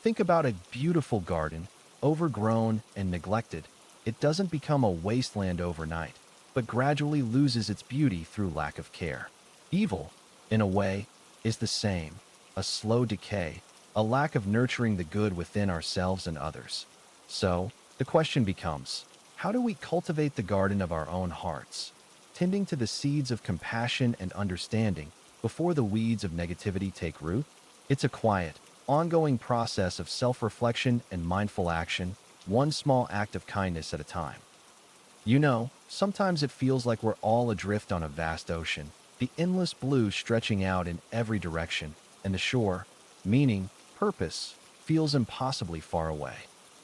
Think about a beautiful garden, overgrown and neglected. It doesn't become a wasteland overnight, but gradually loses its beauty through lack of care. Evil, in a way, is the same, a slow decay, a lack of nurturing the good within ourselves and others. So, the question becomes, how do we cultivate the garden of our own hearts, tending to the seeds of compassion and understanding before the weeds of negativity take root? It's a quiet, ongoing process of self-reflection and mindful action, one small act of kindness at a time. You know, sometimes it feels like we're all adrift on a vast ocean, the endless blue stretching out in every direction, and the shore, meaning, purpose, feels impossibly far away.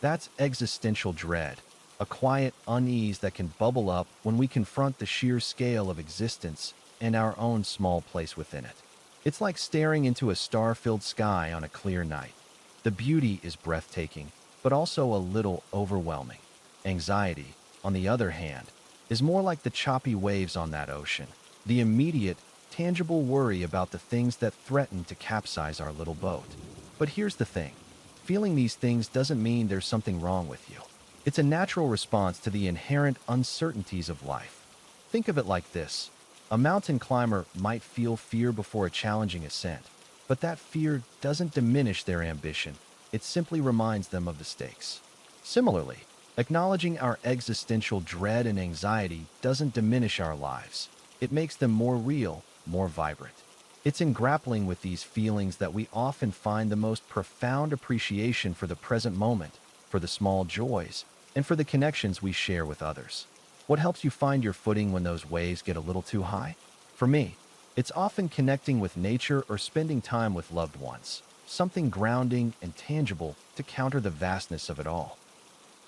That's existential dread, a quiet unease that can bubble up when we confront the sheer scale of existence and our own small place within it. It's like staring into a star-filled sky on a clear night. The beauty is breathtaking, but also a little overwhelming. Anxiety, on the other hand, is more like the choppy waves on that ocean, the immediate, tangible worry about the things that threaten to capsize our little boat. But here's the thing. Feeling these things doesn't mean there's something wrong with you. It's a natural response to the inherent uncertainties of life. Think of it like this. A mountain climber might feel fear before a challenging ascent, but that fear doesn't diminish their ambition. It simply reminds them of the stakes. Similarly, acknowledging our existential dread and anxiety doesn't diminish our lives. It makes them more real, more vibrant. It's in grappling with these feelings that we often find the most profound appreciation for the present moment, for the small joys, and for the connections we share with others. What helps you find your footing when those waves get a little too high? For me, it's often connecting with nature or spending time with loved ones, something grounding and tangible to counter the vastness of it all.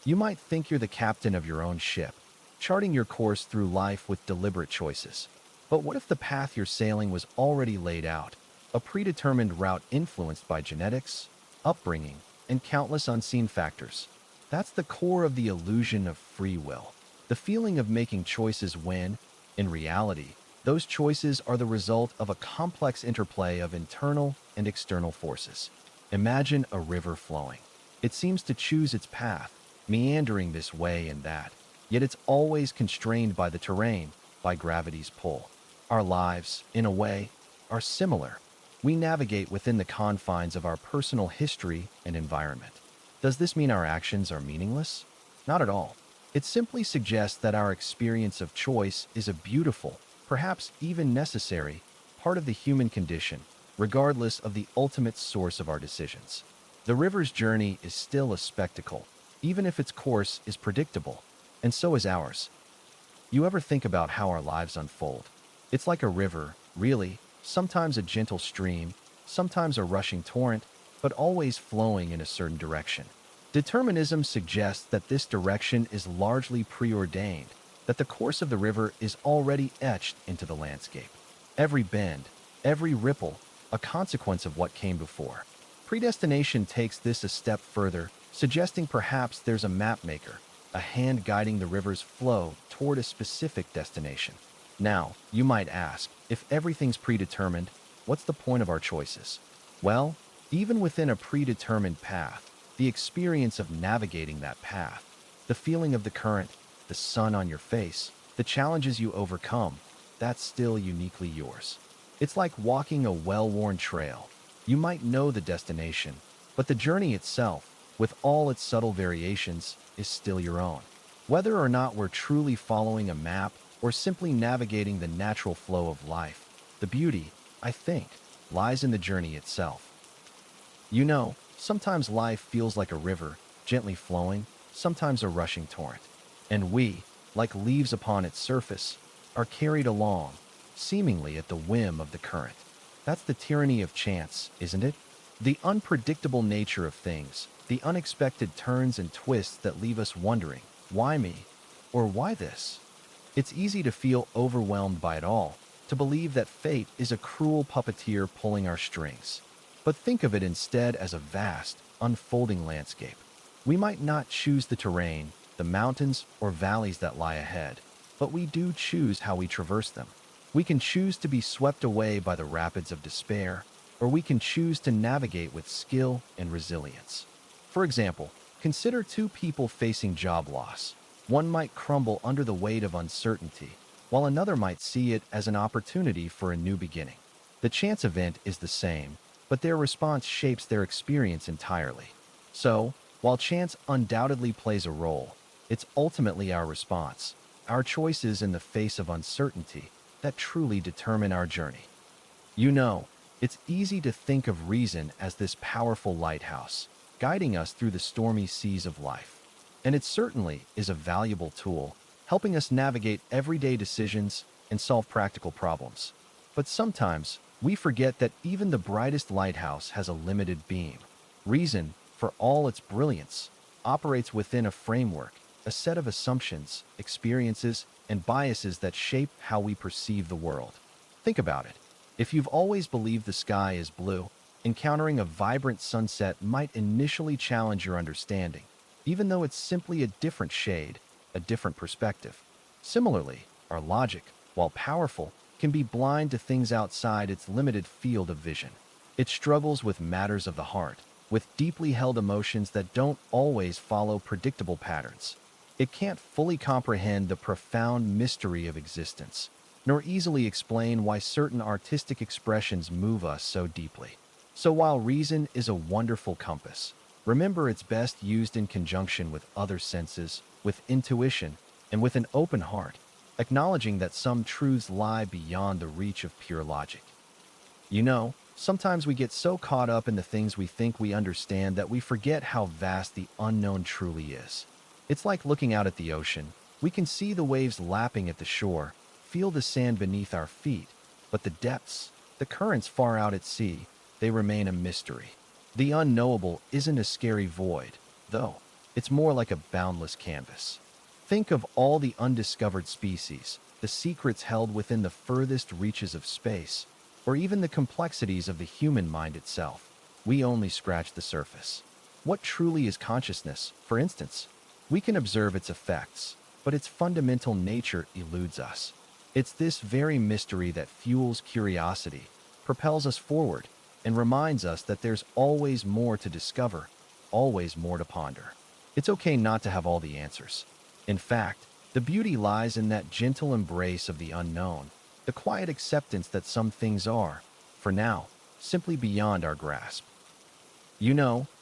You might think you're the captain of your own ship, charting your course through life with deliberate choices. But what if the path you're sailing was already laid out, a predetermined route influenced by genetics, upbringing, and countless unseen factors? That's the core of the illusion of free will, the feeling of making choices when, in reality, those choices are the result of a complex interplay of internal and external forces. Imagine a river flowing. It seems to choose its path, meandering this way and that, yet it's always constrained by the terrain, by gravity's pull. Our lives, in a way, are similar. We navigate within the confines of our personal history and environment. Does this mean our actions are meaningless? Not at all. It simply suggests that our experience of choice is a beautiful, perhaps even necessary, part of the human condition, regardless of the ultimate source of our decisions. The river's journey is still a spectacle, even if its course is predictable, and so is ours. You ever think about how our lives unfold? It's like a river, really, sometimes a gentle stream, sometimes a rushing torrent, but always flowing in a certain direction. Determinism suggests that this direction is largely preordained, that the course of the river is already etched into the landscape. Every bend, every ripple, a consequence of what came before. Predestination takes this a step further, suggesting perhaps there's a mapmaker, a hand guiding the river's flow toward a specific destination. Now, you might ask, if everything's predetermined, what's the point of our choices? Well, even within a predetermined path, the experience of navigating that path, the feeling of the current, the sun on your face, the challenges you overcome, that's still uniquely yours. It's like walking a well-worn trail. You might know the destination, but the journey itself, with all its subtle variations, is still your own. Whether or not we're truly following a map or simply navigating the natural flow of life, the beauty, I think, lies in the journey itself. Sometimes life feels like a river, gently flowing, sometimes a rushing torrent. And we, like leaves upon its surface, are carried along, seemingly at the whim of the current. That's the tyranny of chance, isn't it? The unpredictable nature of things, the unexpected turns and twists that leave us wondering, why me? Or why this? It's easy to feel overwhelmed by it all, to believe that fate is a cruel puppeteer pulling our strings. But think of it instead as a vast, unfolding landscape. We might not choose the terrain, the mountains or valleys that lie ahead, but we do choose how we traverse them. We can choose to be swept away by the rapids of despair, or we can choose to navigate with skill and resilience. For example, consider two people facing job loss. One might crumble under the weight of uncertainty, while another might see it as an opportunity for a new beginning. The chance event is the same, but their response shapes their experience entirely. So, while chance undoubtedly plays a role, it's ultimately our response, our choices in the face of uncertainty, that truly determine our journey. It's easy to think of reason as this powerful lighthouse, guiding us through the stormy seas of life. And it certainly is a valuable tool, helping us navigate everyday decisions and solve practical problems. But sometimes, we forget that even the brightest lighthouse has a limited beam. Reason, for all its brilliance, operates within a framework, a set of assumptions, experiences, and biases that shape how we perceive the world. Think about it. If you've always believed the sky is blue, encountering a vibrant sunset might initially challenge your understanding, even though it's simply a different shade, a different perspective. Similarly, our logic, while powerful, can be blind to things outside its limited field of vision. It struggles with matters of the heart, with deeply held emotions that don't always follow predictable patterns. It can't fully comprehend the profound mystery of existence, nor easily explain why certain artistic expressions move us so deeply. So while reason is a wonderful compass, remember it's best used in conjunction with other senses, with intuition, and with an open heart, acknowledging that some truths lie beyond the reach of pure logic. Sometimes we get so caught up in the things we think we understand that we forget how vast the unknown truly is. It's like looking out at the ocean. We can see the waves lapping at the shore, feel the sand beneath our feet, but the depths, the currents far out at sea, they remain a mystery. The unknowable isn't a scary void, though. It's more like a boundless canvas. Think of all the undiscovered species, the secrets held within the furthest reaches of space, or even the complexities of the human mind itself. We only scratch the surface. What truly is consciousness, for instance? We can observe its effects, but its fundamental nature eludes us. It's this very mystery that fuels curiosity, propels us forward, and reminds us that there's always more to discover, always more to ponder. It's okay not to have all the answers. In fact, the beauty lies in that gentle embrace of the unknown, the quiet acceptance that some things are, for now, simply beyond our grasp.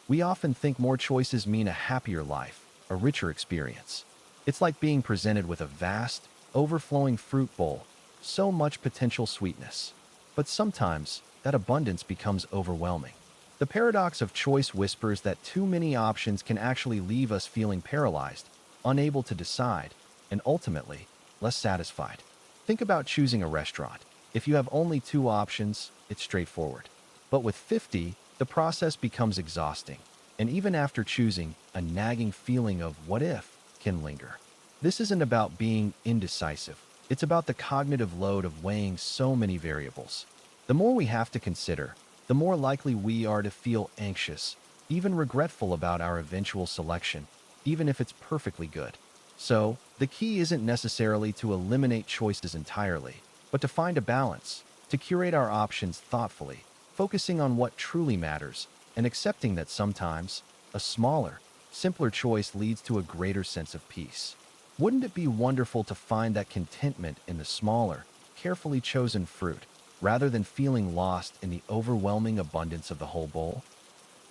We often think more choices mean a happier life, a richer experience. It's like being presented with a vast, overflowing fruit bowl, so much potential sweetness. But sometimes, that abundance becomes overwhelming. The paradox of choice whispers that too many options can actually leave us feeling paralyzed, unable to decide, and ultimately, less satisfied. Think about choosing a restaurant. If you have only two options, it's straightforward. But with 50, the process becomes exhausting, and even after choosing, a nagging feeling of what if can linger. This isn't about being indecisive. It's about the cognitive load of weighing so many variables. The more we have to consider, the more likely we are to feel anxious, even regretful about our eventual selection, even if it's perfectly good. So, the key isn't necessarily to eliminate choices entirely, but to find a balance, to curate our options thoughtfully, focusing on what truly matters, and accepting that sometimes, a smaller, simpler choice leads to a greater sense of peace. Wouldn't it be wonderful to find that contentment in the smaller, carefully chosen fruit, rather than feeling lost in the overwhelming abundance of the whole bowl?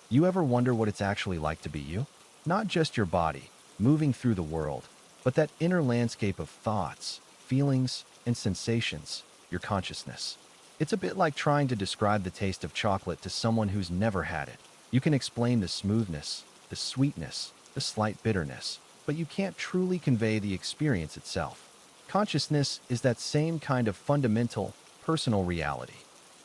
You ever wonder what it's actually like to be you? Not just your body, moving through the world, but that inner landscape of thoughts, feelings, and sensations, your consciousness. It's a bit like trying to describe the taste of chocolate to someone who's never had it. You can explain the smoothness, the sweetness, the slight bitterness, but you can't truly convey the experience itself. Consciousness is that same kind of fundamental, personal reality.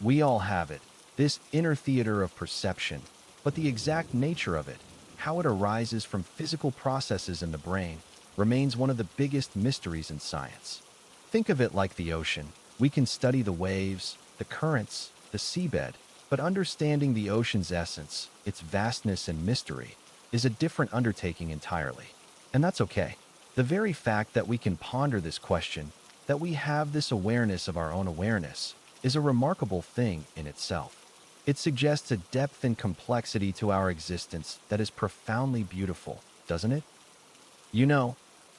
We all have it, this inner theater of perception, but the exact nature of it, how it arises from physical processes in the brain, remains one of the biggest mysteries in science. Think of it like the ocean. We can study the waves, the currents, the seabed, but understanding the ocean's essence, its vastness and mystery, is a different undertaking entirely. And that's okay. The very fact that we can ponder this question, that we have this awareness of our own awareness, is a remarkable thing in itself. It suggests a depth and complexity to our existence that is profoundly beautiful, doesn't it?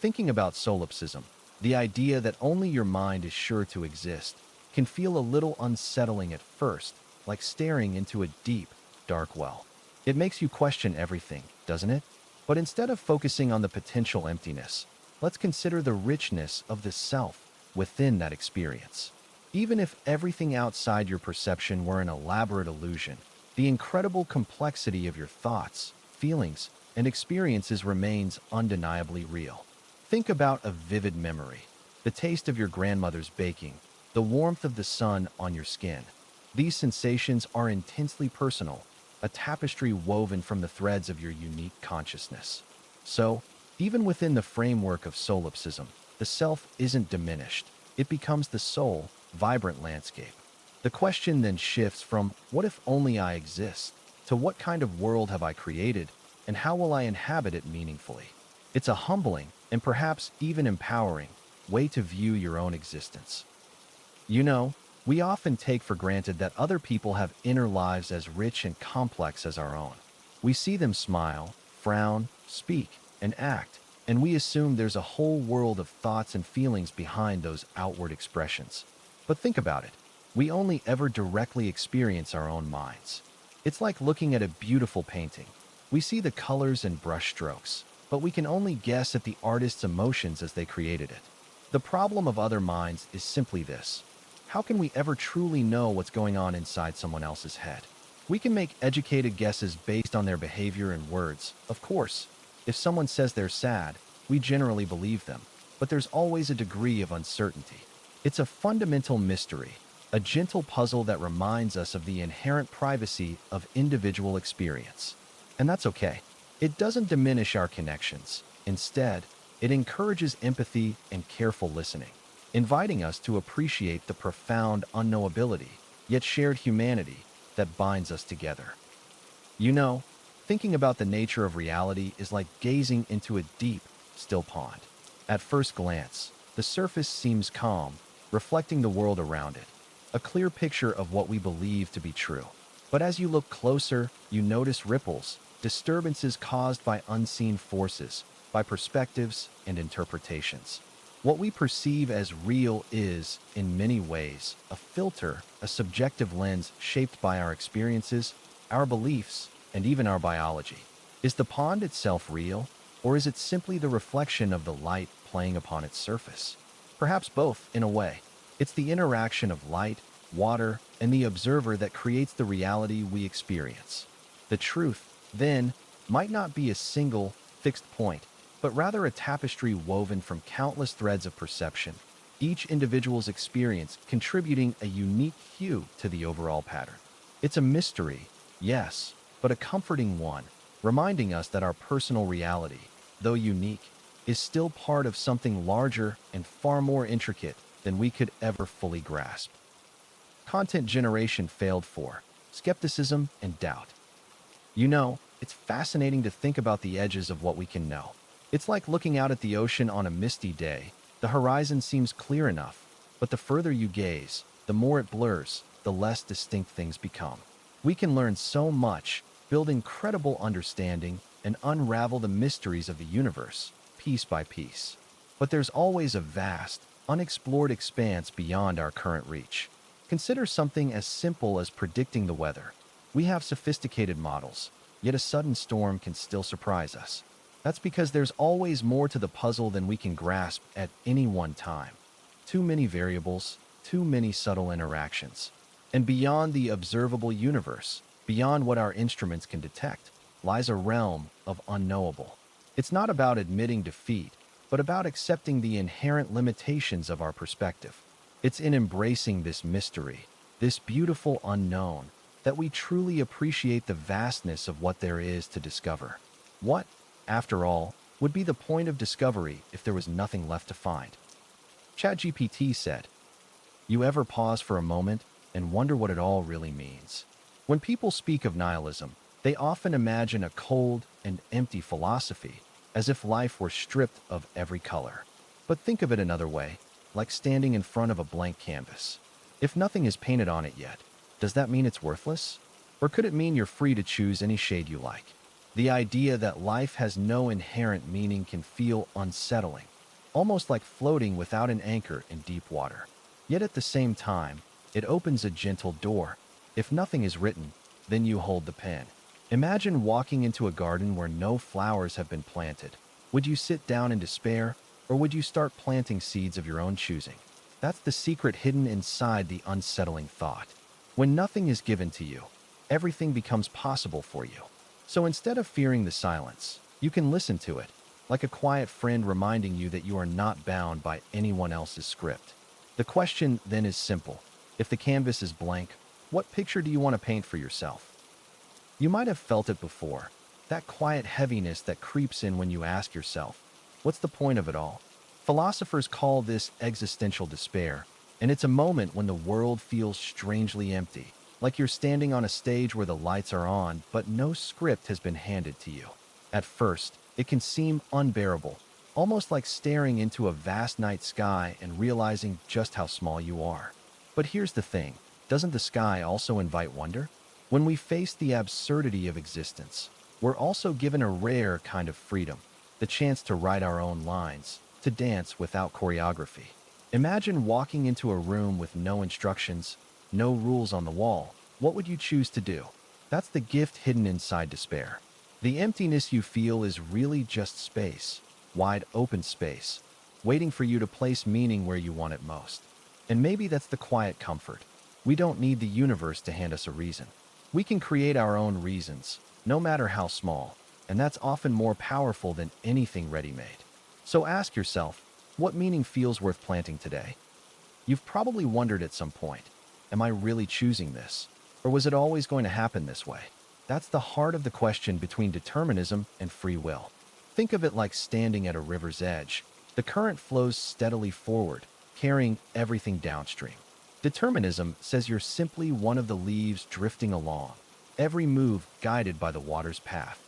Thinking about solipsism, the idea that only your mind is sure to exist, can feel a little unsettling at first, like staring into a deep, dark well. It makes you question everything, doesn't it? But instead of focusing on the potential emptiness, let's consider the richness of the self within that experience. Even if everything outside your perception were an elaborate illusion, the incredible complexity of your thoughts, feelings, and experiences remains undeniably real. Think about a vivid memory, the taste of your grandmother's baking, the warmth of the sun on your skin. These sensations are intensely personal, a tapestry woven from the threads of your unique consciousness. So, even within the framework of solipsism, the self isn't diminished. It becomes the sole, vibrant landscape. The question then shifts from, what if only I exist, to what kind of world have I created, and how will I inhabit it meaningfully? It's a humbling, and perhaps even empowering, way to view your own existence. We often take for granted that other people have inner lives as rich and complex as our own. We see them smile, frown, speak, and act, and we assume there's a whole world of thoughts and feelings behind those outward expressions. But think about it. We only ever directly experience our own minds. It's like looking at a beautiful painting. We see the colors and brushstrokes, but we can only guess at the artist's emotions as they created it. The problem of other minds is simply this. How can we ever truly know what's going on inside someone else's head? We can make educated guesses based on their behavior and words, of course. If someone says they're sad, we generally believe them, but there's always a degree of uncertainty. It's a fundamental mystery, a gentle puzzle that reminds us of the inherent privacy of individual experience. And that's okay. It doesn't diminish our connections. Instead, it encourages empathy and careful listening, inviting us to appreciate the profound unknowability, yet shared humanity that binds us together. You know, thinking about the nature of reality is like gazing into a deep, still pond. At first glance, the surface seems calm, reflecting the world around it, a clear picture of what we believe to be true. But as you look closer, you notice ripples, disturbances caused by unseen forces, by perspectives and interpretations. What we perceive as real is, in many ways, a filter, a subjective lens shaped by our experiences, our beliefs, and even our biology. Is the pond itself real, or is it simply the reflection of the light playing upon its surface? Perhaps both, in a way. It's the interaction of light, water, and the observer that creates the reality we experience. The truth, then, might not be a single, fixed point, but rather a tapestry woven from countless threads of perception, each individual's experience contributing a unique hue to the overall pattern. It's a mystery, yes, but a comforting one, reminding us that our personal reality, though unique, is still part of something larger and far more intricate than we could ever fully grasp. Content generation failed for skepticism and doubt. You know, it's fascinating to think about the edges of what we can know. It's like looking out at the ocean on a misty day. The horizon seems clear enough, but the further you gaze, the more it blurs, the less distinct things become. We can learn so much, build incredible understanding, and unravel the mysteries of the universe, piece by piece. But there's always a vast, unexplored expanse beyond our current reach. Consider something as simple as predicting the weather. We have sophisticated models, yet a sudden storm can still surprise us. That's because there's always more to the puzzle than we can grasp at any one time. Too many variables, too many subtle interactions. And beyond the observable universe, beyond what our instruments can detect, lies a realm of unknowable. It's not about admitting defeat, but about accepting the inherent limitations of our perspective. It's in embracing this mystery, this beautiful unknown, that we truly appreciate the vastness of what there is to discover. What, after all, would be the point of discovery if there was nothing left to find? ChatGPT said, "You ever pause for a moment and wonder what it all really means?" When people speak of nihilism, they often imagine a cold and empty philosophy, as if life were stripped of every color. But think of it another way, like standing in front of a blank canvas. If nothing is painted on it yet, does that mean it's worthless? Or could it mean you're free to choose any shade you like? The idea that life has no inherent meaning can feel unsettling, almost like floating without an anchor in deep water. Yet at the same time, it opens a gentle door. If nothing is written, then you hold the pen. Imagine walking into a garden where no flowers have been planted. Would you sit down in despair, or would you start planting seeds of your own choosing? That's the secret hidden inside the unsettling thought. When nothing is given to you, everything becomes possible for you. So instead of fearing the silence, you can listen to it, like a quiet friend reminding you that you are not bound by anyone else's script. The question then is simple. If the canvas is blank, what picture do you want to paint for yourself? You might have felt it before, that quiet heaviness that creeps in when you ask yourself, what's the point of it all? Philosophers call this existential despair, and it's a moment when the world feels strangely empty, like you're standing on a stage where the lights are on, but no script has been handed to you. At first, it can seem unbearable, almost like staring into a vast night sky and realizing just how small you are. But here's the thing, doesn't the sky also invite wonder? When we face the absurdity of existence, we're also given a rare kind of freedom, the chance to write our own lines, to dance without choreography. Imagine walking into a room with no instructions, no rules on the wall. What would you choose to do? That's the gift hidden inside despair. The emptiness you feel is really just space, wide open space, waiting for you to place meaning where you want it most. And maybe that's the quiet comfort. We don't need the universe to hand us a reason. We can create our own reasons, no matter how small, and that's often more powerful than anything ready-made. So ask yourself, what meaning feels worth planting today? You've probably wondered at some point, am I really choosing this? Or was it always going to happen this way? That's the heart of the question between determinism and free will. Think of it like standing at a river's edge. The current flows steadily forward, carrying everything downstream. Determinism says you're simply one of the leaves drifting along, every move guided by the water's path.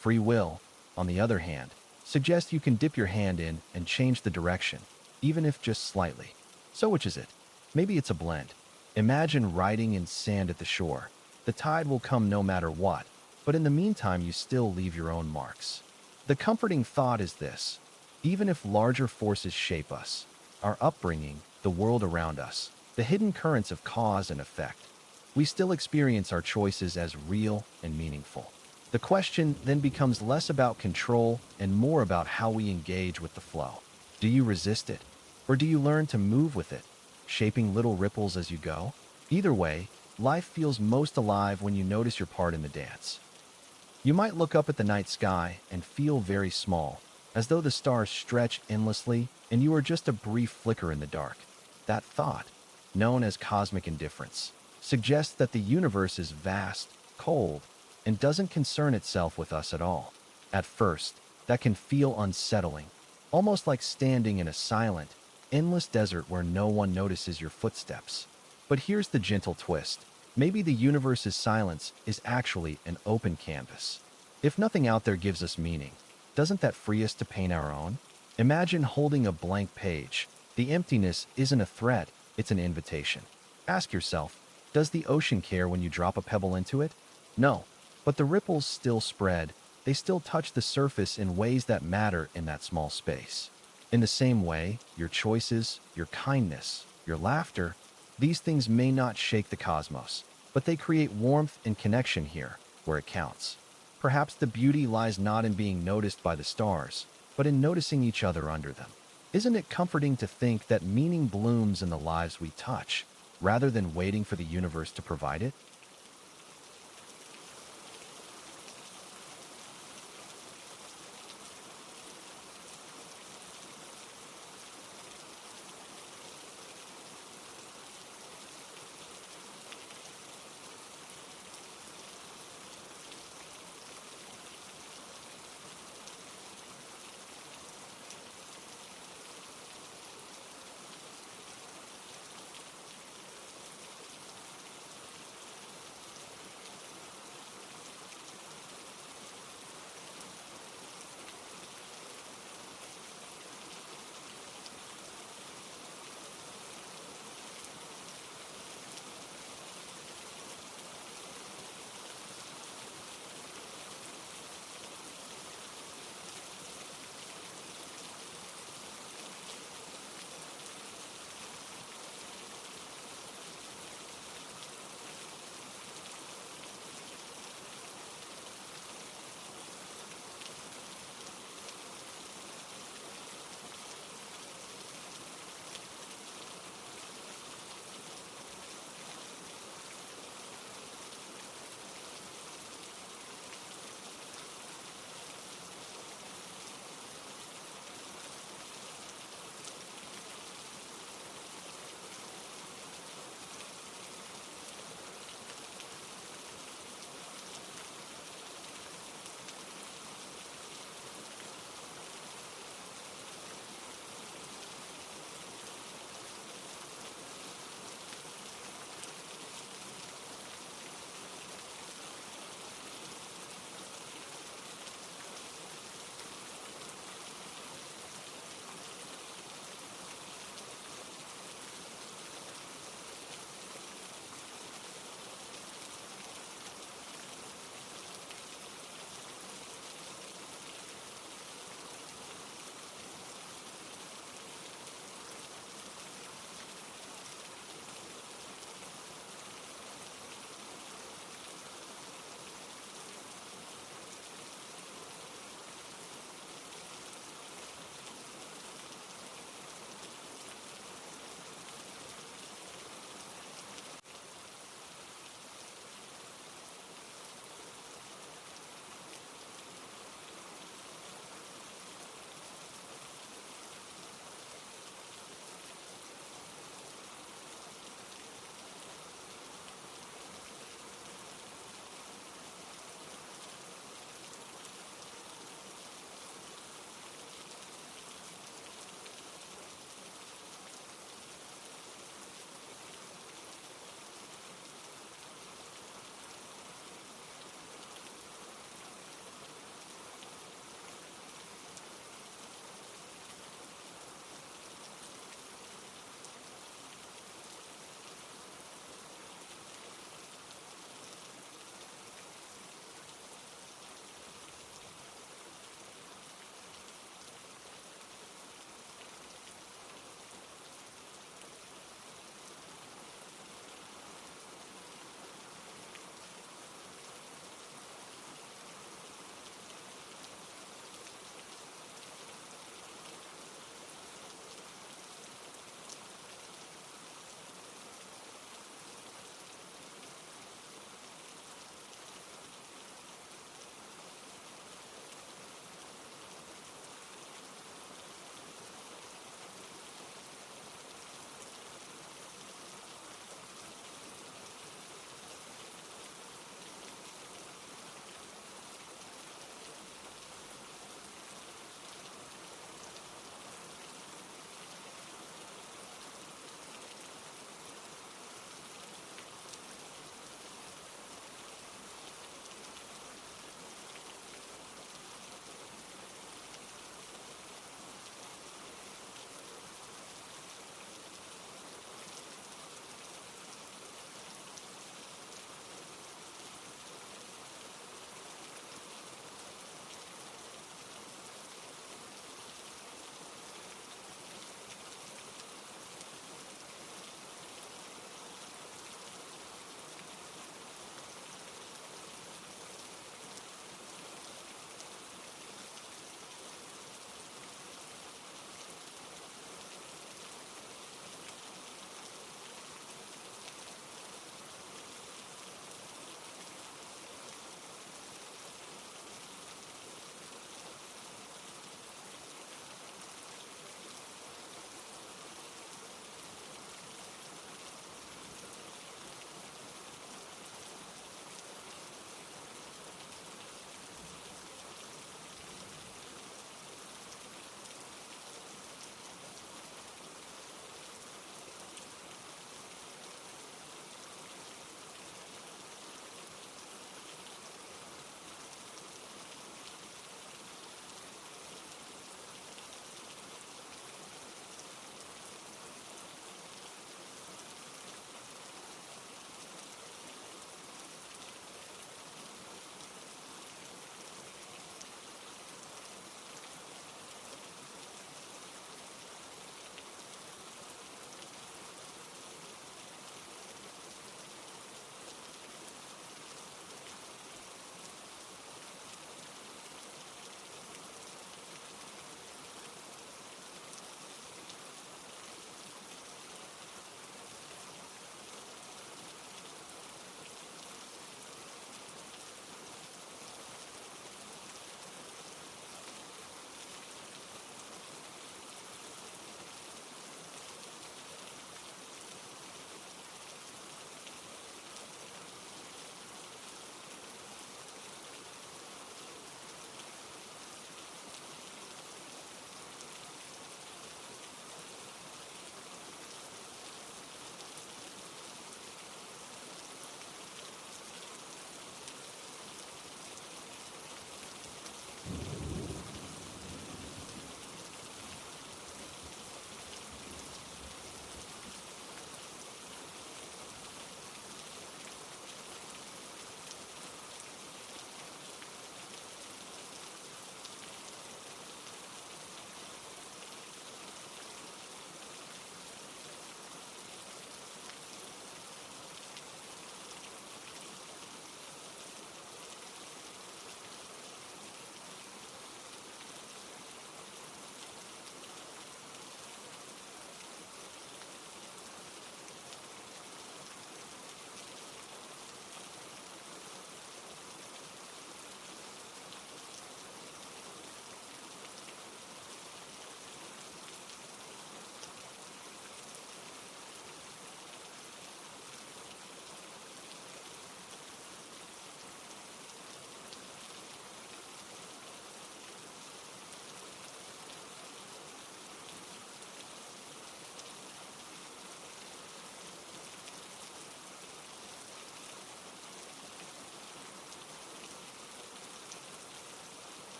Free will, on the other hand, suggests you can dip your hand in and change the direction, even if just slightly. So which is it? Maybe it's a blend. Imagine riding in sand at the shore. The tide will come no matter what, but in the meantime you still leave your own marks. The comforting thought is this: even if larger forces shape us, our upbringing, the world around us, the hidden currents of cause and effect, we still experience our choices as real and meaningful. The question then becomes less about control and more about how we engage with the flow. Do you resist it? Or do you learn to move with it, shaping little ripples as you go? Either way, life feels most alive when you notice your part in the dance. You might look up at the night sky and feel very small, as though the stars stretch endlessly and you are just a brief flicker in the dark. That thought, known as cosmic indifference, suggests that the universe is vast, cold, and doesn't concern itself with us at all. At first, that can feel unsettling, almost like standing in a silent, endless desert where no one notices your footsteps. But here's the gentle twist. Maybe the universe's silence is actually an open canvas. If nothing out there gives us meaning, doesn't that free us to paint our own? Imagine holding a blank page. The emptiness isn't a threat, it's an invitation. Ask yourself, does the ocean care when you drop a pebble into it? No, but the ripples still spread. They still touch the surface in ways that matter in that small space. In the same way, your choices, your kindness, your laughter, these things may not shake the cosmos, but they create warmth and connection here, where it counts. Perhaps the beauty lies not in being noticed by the stars, but in noticing each other under them. Isn't it comforting to think that meaning blooms in the lives we touch, rather than waiting for the universe to provide it?